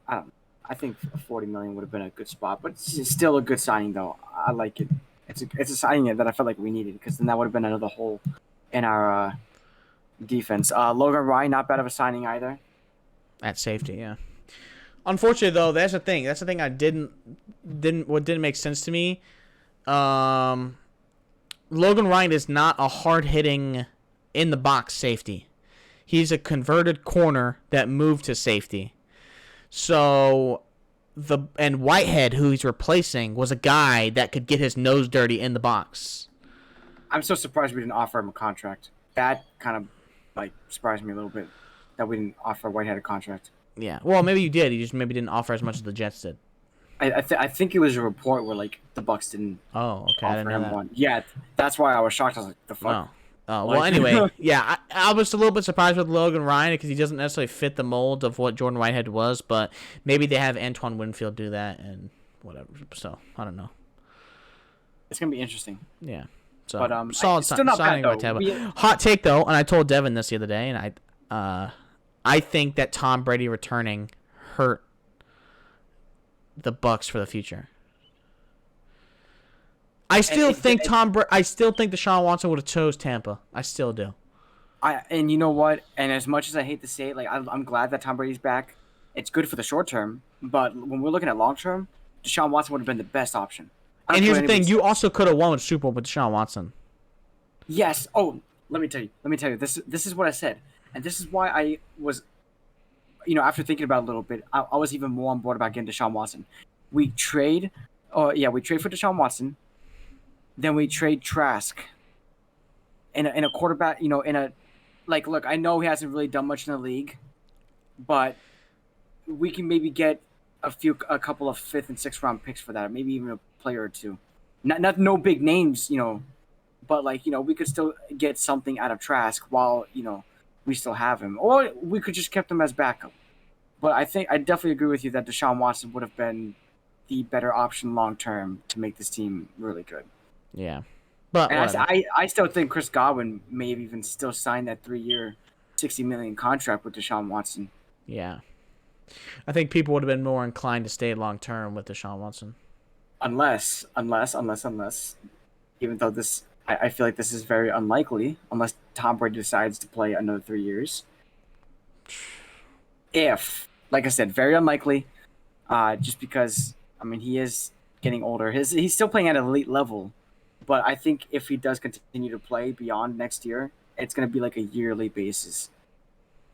don't know. I think $40 million would have been a good spot, but it's still a good signing though. I like it. It's a signing that I felt like we needed, because then that would have been another hole in our defense. Logan Ryan, not bad of a signing either. At safety, yeah. Unfortunately, though, that's the thing. That's the thing what didn't make sense to me. Logan Ryan is not a hard-hitting in the box safety. He's a converted corner that moved to safety. So and Whitehead, who he's replacing, was a guy that could get his nose dirty in the box. I'm so surprised we didn't offer him a contract. That kind of surprised me a little bit that we didn't offer Whitehead a contract. Yeah. Well, maybe you did. You just maybe didn't offer as much as the Jets did. I think it was a report where like the Bucs didn't Oh, okay. I didn't offer know him that. one. Yeah, that's why I was shocked. I was like, the fuck. Oh. Oh, Like- well, anyway, yeah, I was a little bit surprised with Logan Ryan because he doesn't necessarily fit the mold of what Jordan Whitehead was, but maybe they have Antoine Winfield do that and whatever. So, I don't know. It's gonna be interesting. Yeah. So, But solid it's still not signing bad by though. Tampa. Hot take, though, and I told Devin this the other day, and I think that Tom Brady returning hurt the Bucs for the future. I still think Deshaun Watson would have chose Tampa. I still do. And you know what? And as much as I hate to say it, like I'm glad that Tom Brady's back. It's good for the short term, but when we're looking at long term, Deshaun Watson would have been the best option. And here's the thing: you also could have won with Super Bowl with Deshaun Watson. Yes. Oh, let me tell you. This is what I said, and this is why I was, after thinking about it a little bit, I was even more on board about getting Deshaun Watson. We trade for Deshaun Watson. Then we trade Trask in a quarterback, look, I know he hasn't really done much in the league, but we can maybe get a couple of 5th and 6th round picks for that, maybe even a player or two. No big names, but we could still get something out of Trask while, we still have him. Or we could just kept him as backup. But I definitely agree with you that Deshaun Watson would have been the better option long term to make this team really good. Yeah, but I still think Chris Godwin may have even still signed that 3-year, $60 million contract with Deshaun Watson. Yeah, I think people would have been more inclined to stay long term with Deshaun Watson. Unless, even though I feel like this is very unlikely, unless Tom Brady decides to play another 3 years. If, like I said, very unlikely, just because he is getting older. He's still playing at an elite level. But I think if he does continue to play beyond next year, it's going to be like a yearly basis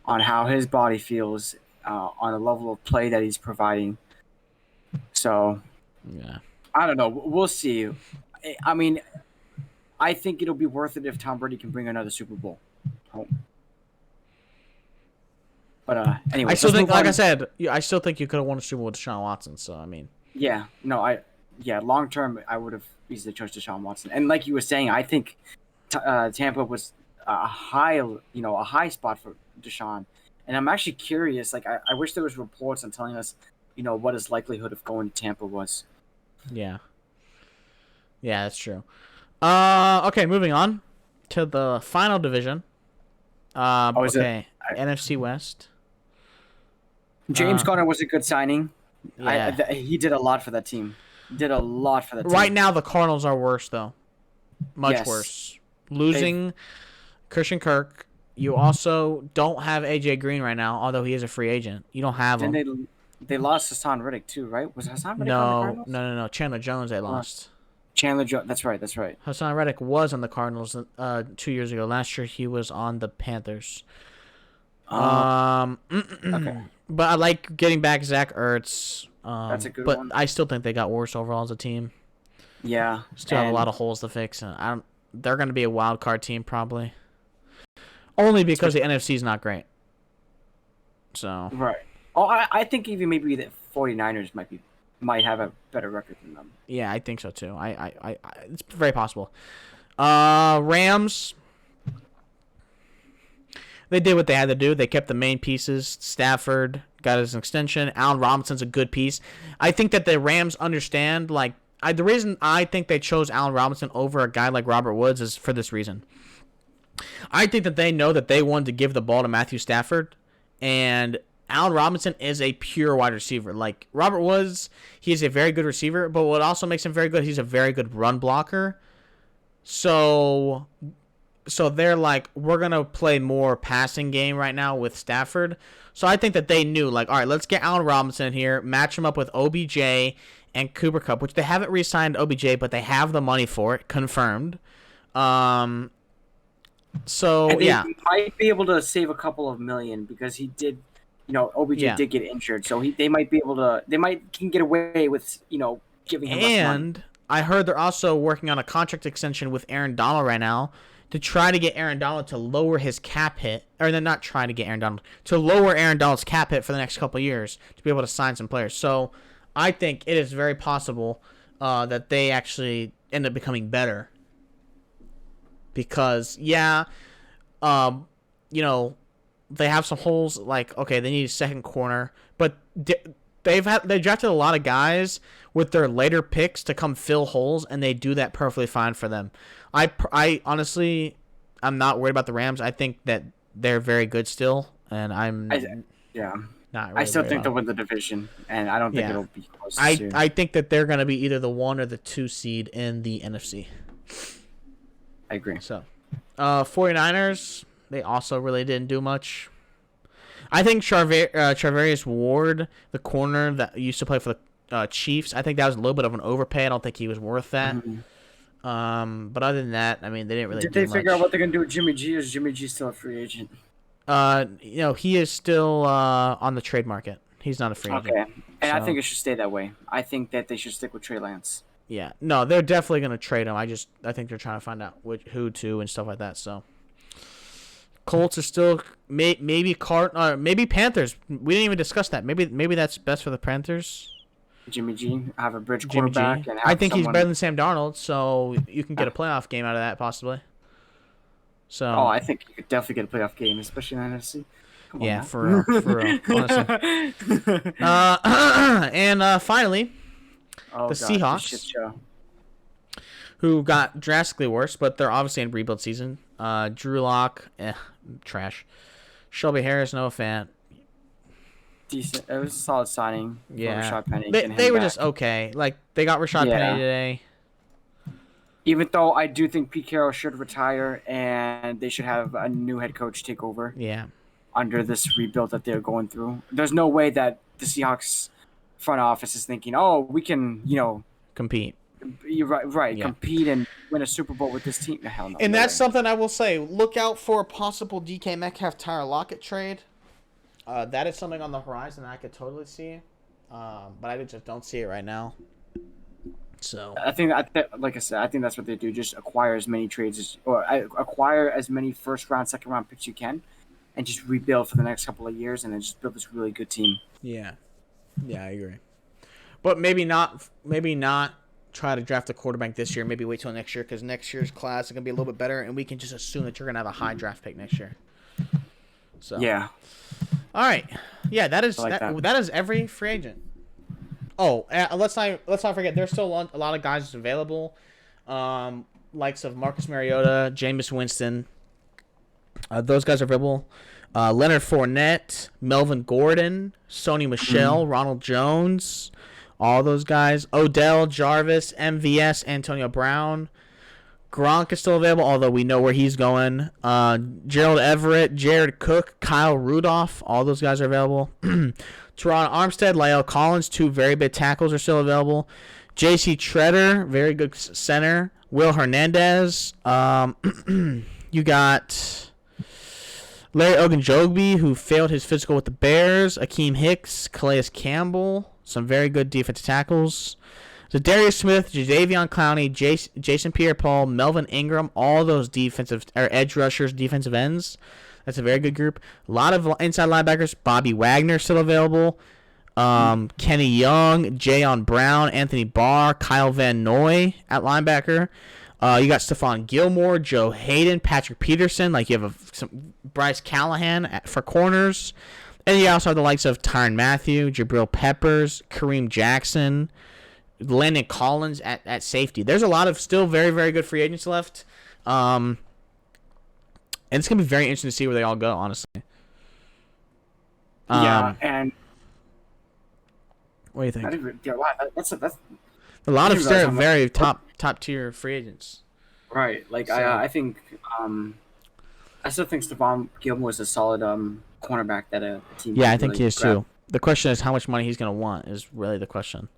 on how his body feels, on the level of play that he's providing. So, yeah, I don't know. We'll see. I think it'll be worth it if Tom Brady can bring another Super Bowl home. But anyway, I still think, like I said, I still think you could have won a Super Bowl with Deshaun Watson. So long term, I would have easily chose Deshaun Watson. And like you were saying, I think Tampa was a high spot for Deshaun. And I'm actually curious. Like, I wish there was reports on telling us, what his likelihood of going to Tampa was. Yeah, that's true. Okay, moving on to the final division. NFC West. James Conner was a good signing. Yeah. He did a lot for that team. Right now, the Cardinals are worse, though. Much worse. Losing Christian Kirk. You also don't have A.J. Green right now, although he is a free agent. You don't have him. They lost Hassan Reddick, too, right? Was Hassan Reddick on the Cardinals? No. Chandler Jones they lost. Chandler Jones. That's right. Hassan Reddick was on the Cardinals 2 years ago. Last year, he was on the Panthers. Okay. But I like getting back Zach Ertz. That's a good but one. I still think they got worse overall as a team. Yeah. Still have a lot of holes to fix. And they're going to be a wild card team probably. Only because the NFC is not great. So. Right. Oh, I think even maybe the 49ers might have a better record than them. Yeah, I think so too. It's very possible. Rams. They did what they had to do. They kept the main pieces. Stafford got his extension. Allen Robinson's a good piece. I think that the Rams understand, the reason I think they chose Allen Robinson over a guy like Robert Woods is for this reason. I think that they know that they wanted to give the ball to Matthew Stafford, and Allen Robinson is a pure wide receiver. Like Robert Woods, he is a very good receiver, but what also makes him very good, he's a very good run blocker. So they're like, we're going to play more passing game right now with Stafford. So I think that they knew, all right, let's get Allen Robinson in here, match him up with OBJ and Cooper Kupp, which they haven't re-signed OBJ, but they have the money for it, confirmed. So, and yeah. He might be able to save a couple of million because he did, OBJ did get injured. So they might can get away with, giving him less money. And I heard they're also working on a contract extension with Aaron Donald right now to try to get Aaron Donald to lower his cap hit, or they're not trying to get Aaron Donald, to lower Aaron Donald's cap hit for the next couple of years to be able to sign some players. So I think it is very possible that they actually end up becoming better. Because, you know, they have some holes. Like, okay, they need a second corner, but they drafted a lot of guys with their later picks to come fill holes, and they do that perfectly fine for them. I honestly, I'm not worried about the Rams. I think that they're very good still, and not really I still worried think they'll about win the division, and I don't think it'll be close. I think that they're going to be either the 1 or the 2 seed in the NFC. I agree. So, 49ers, they also really didn't do much. I think Charvarius Ward, the corner that used to play for the Chiefs, I think that was a little bit of an overpay. I don't think he was worth that. Mm-hmm. But other than that, I mean, they didn't really do much. Did they figure out what they're going to do with Jimmy G, or is Jimmy G still a free agent? He is still on the trade market. He's not a free agent. Okay. And I think it should stay that way. I think that they should stick with Trey Lance. Yeah. No, they're definitely going to trade him. I think they're trying to find out who to and stuff like that, so. Colts are still maybe Panthers. We didn't even discuss that. Maybe that's best for the Panthers. Jimmy G, have a bridge quarterback. And I think he's better than Sam Darnold, so you can get a playoff game out of that possibly. So. Oh, I think you could definitely get a playoff game, especially in the NFC. Yeah, for real, honestly. And finally, the Seahawks, who got drastically worse, but they're obviously in rebuild season. Drew Lock, trash. Shelby Harris, no fan. Decent. It was a solid signing. Yeah, for Rashad Penny. They were just okay. Like they got Rashad Penny today. Even though I do think Pete Carroll should retire and they should have a new head coach take over. Yeah. Under this rebuild that they're going through, there's no way that the Seahawks front office is thinking, "Oh, we can, compete." You're right. Yeah. Compete and win a Super Bowl with this team. Hell no. And that's something I will say. Look out for a possible DK Metcalf Tyler Lockett trade. That is something on the horizon I could totally see, but I just don't see it right now. So I think, like I said, I think that's what they do. Just acquire as many acquire as many first round, second round picks you can, and just rebuild for the next couple of years, and then just build this really good team. Yeah, I agree. But maybe not try to draft a quarterback this year. Maybe wait till next year, because next year's class is going to be a little bit better, and we can just assume that you're going to have a high draft pick next year. So yeah. All right. Yeah, that is every free agent. Oh, let's not forget there's still a lot of guys available. Likes of Marcus Mariota, Jameis Winston. Those guys are available. Leonard Fournette, Melvin Gordon, Sony Michel, Ronald Jones, all those guys. Odell, Jarvis, MVS, Antonio Brown. Gronk is still available, although we know where he's going. Gerald Everett, Jared Cook, Kyle Rudolph, all those guys are available. Teron Armstead, La'el Collins, 2 very big tackles are still available. J.C. Treader, very good center. Will Hernandez. You got Larry Ogunjobi, who failed his physical with the Bears. Akeem Hicks, Calais Campbell, some very good defensive tackles. So Darius Smith, Jadeveon Clowney, Jason Pierre-Paul, Melvin Ingram, all those edge rushers, defensive ends. That's a very good group. A lot of inside linebackers. Bobby Wagner still available. Kenny Young, Jayon Brown, Anthony Barr, Kyle Van Noy at linebacker. You got Stephon Gilmore, Joe Hayden, Patrick Peterson. Like you have some Bryce Callahan for corners. And you also have the likes of Tyrann Mathieu, Jabril Peppers, Kareem Jackson, Landon Collins at safety. There's a lot of still very, very good free agents left. And it's going to be very interesting to see where they all go, honestly. And what do you think? That's a lot of very top tier free agents. Right. Like so, I think I still think Stephon Gilmore is a solid cornerback that a team. Yeah, I think he is too. The question is how much money he's going to want is really the question.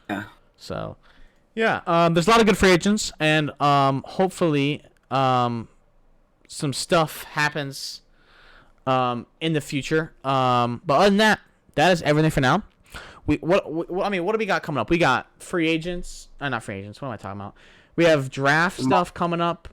Yeah. So, yeah, there's a lot of good free agents, and hopefully some stuff happens in the future. But other than that, that is everything for now. What do we got coming up? We got free agents. Not free agents. What am I talking about? We have draft stuff coming up.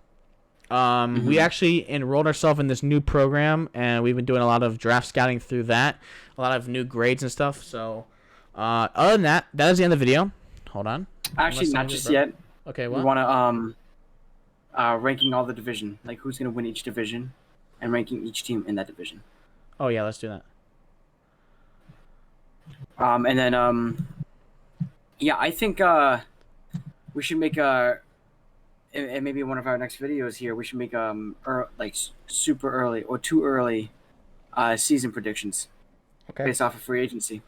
We actually enrolled ourselves in this new program, and we've been doing a lot of draft scouting through that. A lot of new grades and stuff. So Other than that, that is the end of the video. Hold on. Actually, not just yet. Okay, We what? want to ranking all the division, like who's gonna win each division, and ranking each team in that division. Oh yeah, let's do that. And then yeah, I think we should make and maybe one of our next videos here, we should make like super early or too early season predictions based off of free agency,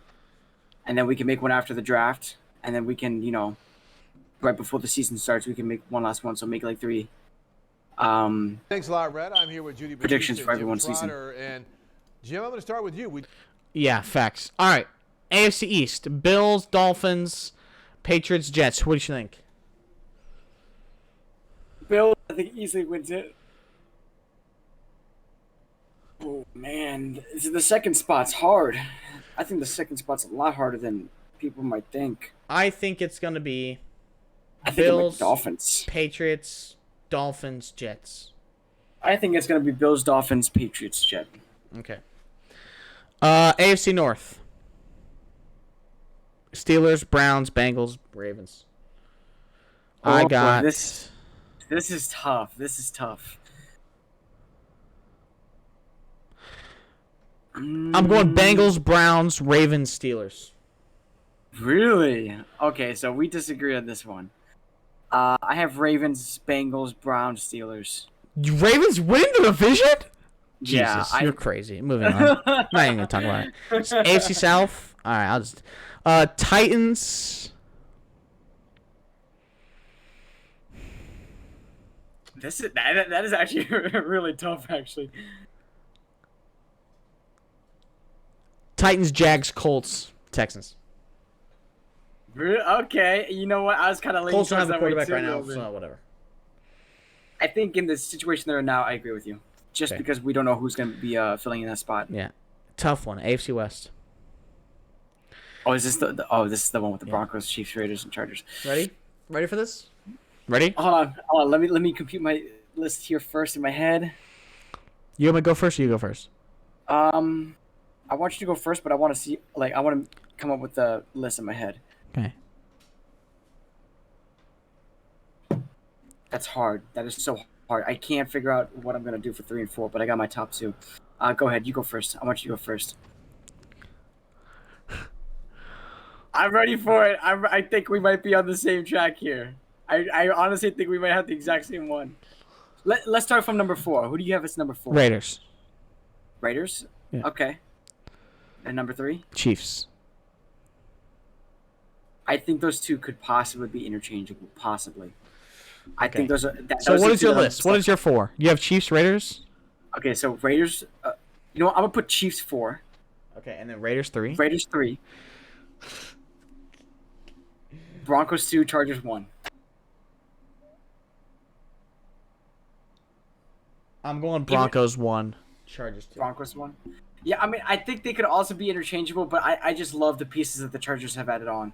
and then we can make one after the draft, and then we can right before the season starts we can make one last one, so make like 3 thanks a lot, Red. I'm here with Judy predictions Batista, for everyone's Jim season. Trotter, and Jim, I'm going to start with you. Yeah, facts. All right. AFC East: Bills, Dolphins, Patriots, Jets. What do you think? Bill, I think easily wins it. Oh man, the second spot's hard. I think the second spot's a lot harder than people might think. I think it's gonna be I think it might Bills, be Dolphins. Patriots, Dolphins, Jets. I think it's gonna be Bills, Dolphins, Patriots, Jets. Okay. AFC North: Steelers, Browns, Bengals, Ravens. I got this. This is tough. This is tough. I'm going Bengals, Browns, Ravens, Steelers. Really? Okay, so we disagree on this one. I have Ravens, Bengals, Browns, Steelers. Ravens win the division? Yeah, Jesus, you're crazy. Moving on. Not even gonna talk about it. AFC South. All right, I'll just. Titans. That is actually really tough, actually. Titans, Jags, Colts, Texans. Okay, you know what? I was kind of leaning Colts don't have towards a that way quarterback too, right now, a little bit. so whatever. I think in the situation they're in now, I agree with you. Just Okay. because we don't know who's going to be filling in that spot. Yeah, tough one. AFC West. Oh, is this this is the one with the Broncos, Chiefs, Raiders, and Chargers. Ready? Ready for this? Ready? Hold on. Let me compute my list here first in my head. You want me to go first or you go first? I want you to go first, but I want to see, I want to come up with the list in my head. Okay. That's hard. That is so hard. I can't figure out what I'm going to do for 3 and 4, but I got my top 2. Go ahead. You go first. I want you to go first. I'm ready for it. I think we might be on the same track here. I honestly think we might have the exact same one. Let's start from number 4. Who do you have as number 4? Raiders. Raiders? Yeah. Okay. And number 3? Chiefs. I think those two could possibly be interchangeable. Possibly. I think those are. So what is your list? What is your 4? You have Chiefs, Raiders? Okay, so Raiders. You know what? I'm going to put Chiefs 4. Okay, and then Raiders 3? Raiders 3. Broncos 2, Chargers 1. I'm going Broncos 1, Chargers 2. Broncos 1. Yeah, I mean, I think they could also be interchangeable, but I just love the pieces that the Chargers have added on.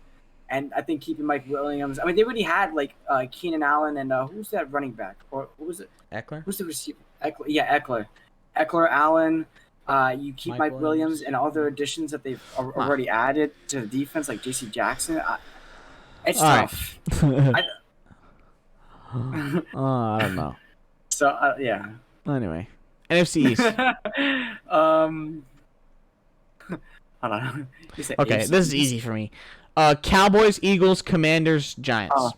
And I think keeping Mike Williams. I mean, they already had, Keenan Allen and who's that running back? Or who was it? Eckler? Who's the receiver? Eckler. Yeah, Eckler. Eckler, Allen. You keep Mike Williams and other additions that they've already added to the defense, like J.C. Jackson. It's tough. I don't know. So, yeah. Anyway, NFC East. Hold on. Okay, AFC this is easy for me. Cowboys, Eagles, Commanders, Giants. Oh,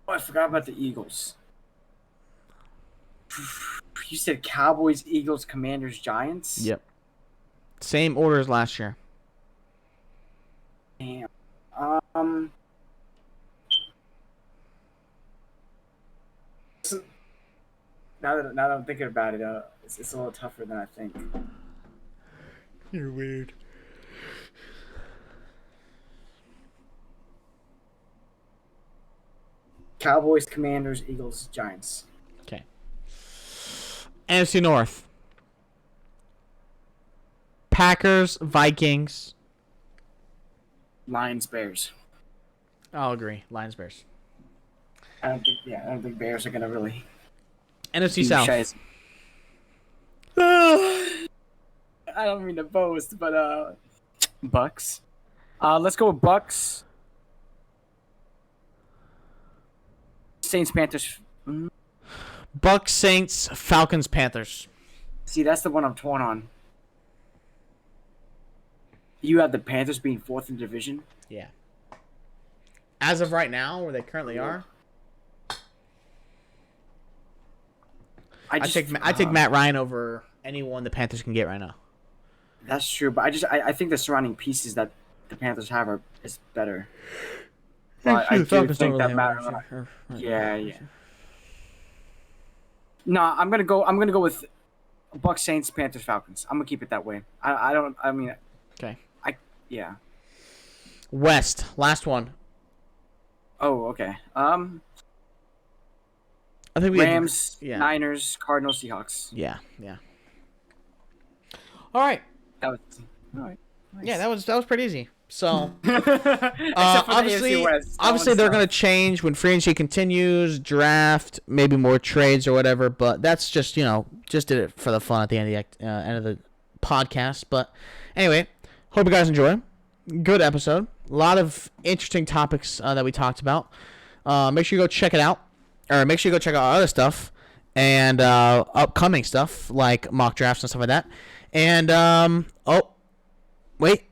I forgot about the Eagles. You said Cowboys, Eagles, Commanders, Giants? Yep. Same order as last year. Damn. Now that I'm thinking about it, it's a little tougher than I think. You're weird. Cowboys, Commanders, Eagles, Giants. Okay. NFC North. Packers, Vikings. Lions, Bears. I'll agree. Lions, Bears. I don't think Bears are gonna really. NFC do South. shies. I don't mean to boast, but Bucs. Let's go with Bucs. Saints, Panthers. Bucs, Saints, Falcons, Panthers. See, that's the one I'm torn on. You have the Panthers being fourth in division. Yeah. As of right now, where they currently are, I take Matt Ryan over anyone the Panthers can get right now. That's true, but I think the surrounding pieces that the Panthers have is better. But I do think that Matt Ryan. Yeah. No, I'm gonna go with Bucs, Saints, Panthers, Falcons. I'm gonna keep it that way. Okay. Yeah. West, last one. Oh, okay. I think we Rams, Niners, Cardinals, Seahawks. Yeah. All right. All right. Nice. Yeah, that was pretty easy. So obviously they're gonna change when free agency continues, draft, maybe more trades or whatever. But that's just just did it for the fun at the end of the podcast. But anyway, hope you guys enjoy. Good episode. A lot of interesting topics that we talked about. Make sure you go check it out, or make sure you go check out our other stuff and upcoming stuff like mock drafts and stuff like that. And wait.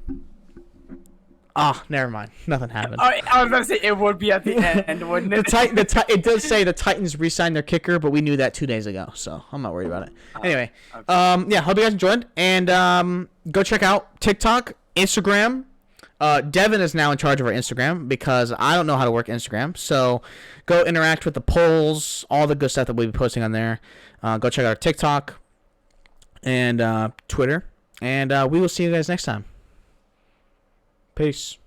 Never mind. Nothing happened. I was going to say it would be at the end, wouldn't it? It does say the Titans re-signed their kicker, but we knew that 2 days ago, so I'm not worried about it. Anyway, okay. Hope you guys enjoyed, and go check out TikTok, Instagram. Devin is now in charge of our Instagram because I don't know how to work Instagram, so go interact with the polls, all the good stuff that we'll be posting on there. Go check out our TikTok and Twitter, and we will see you guys next time. Peace.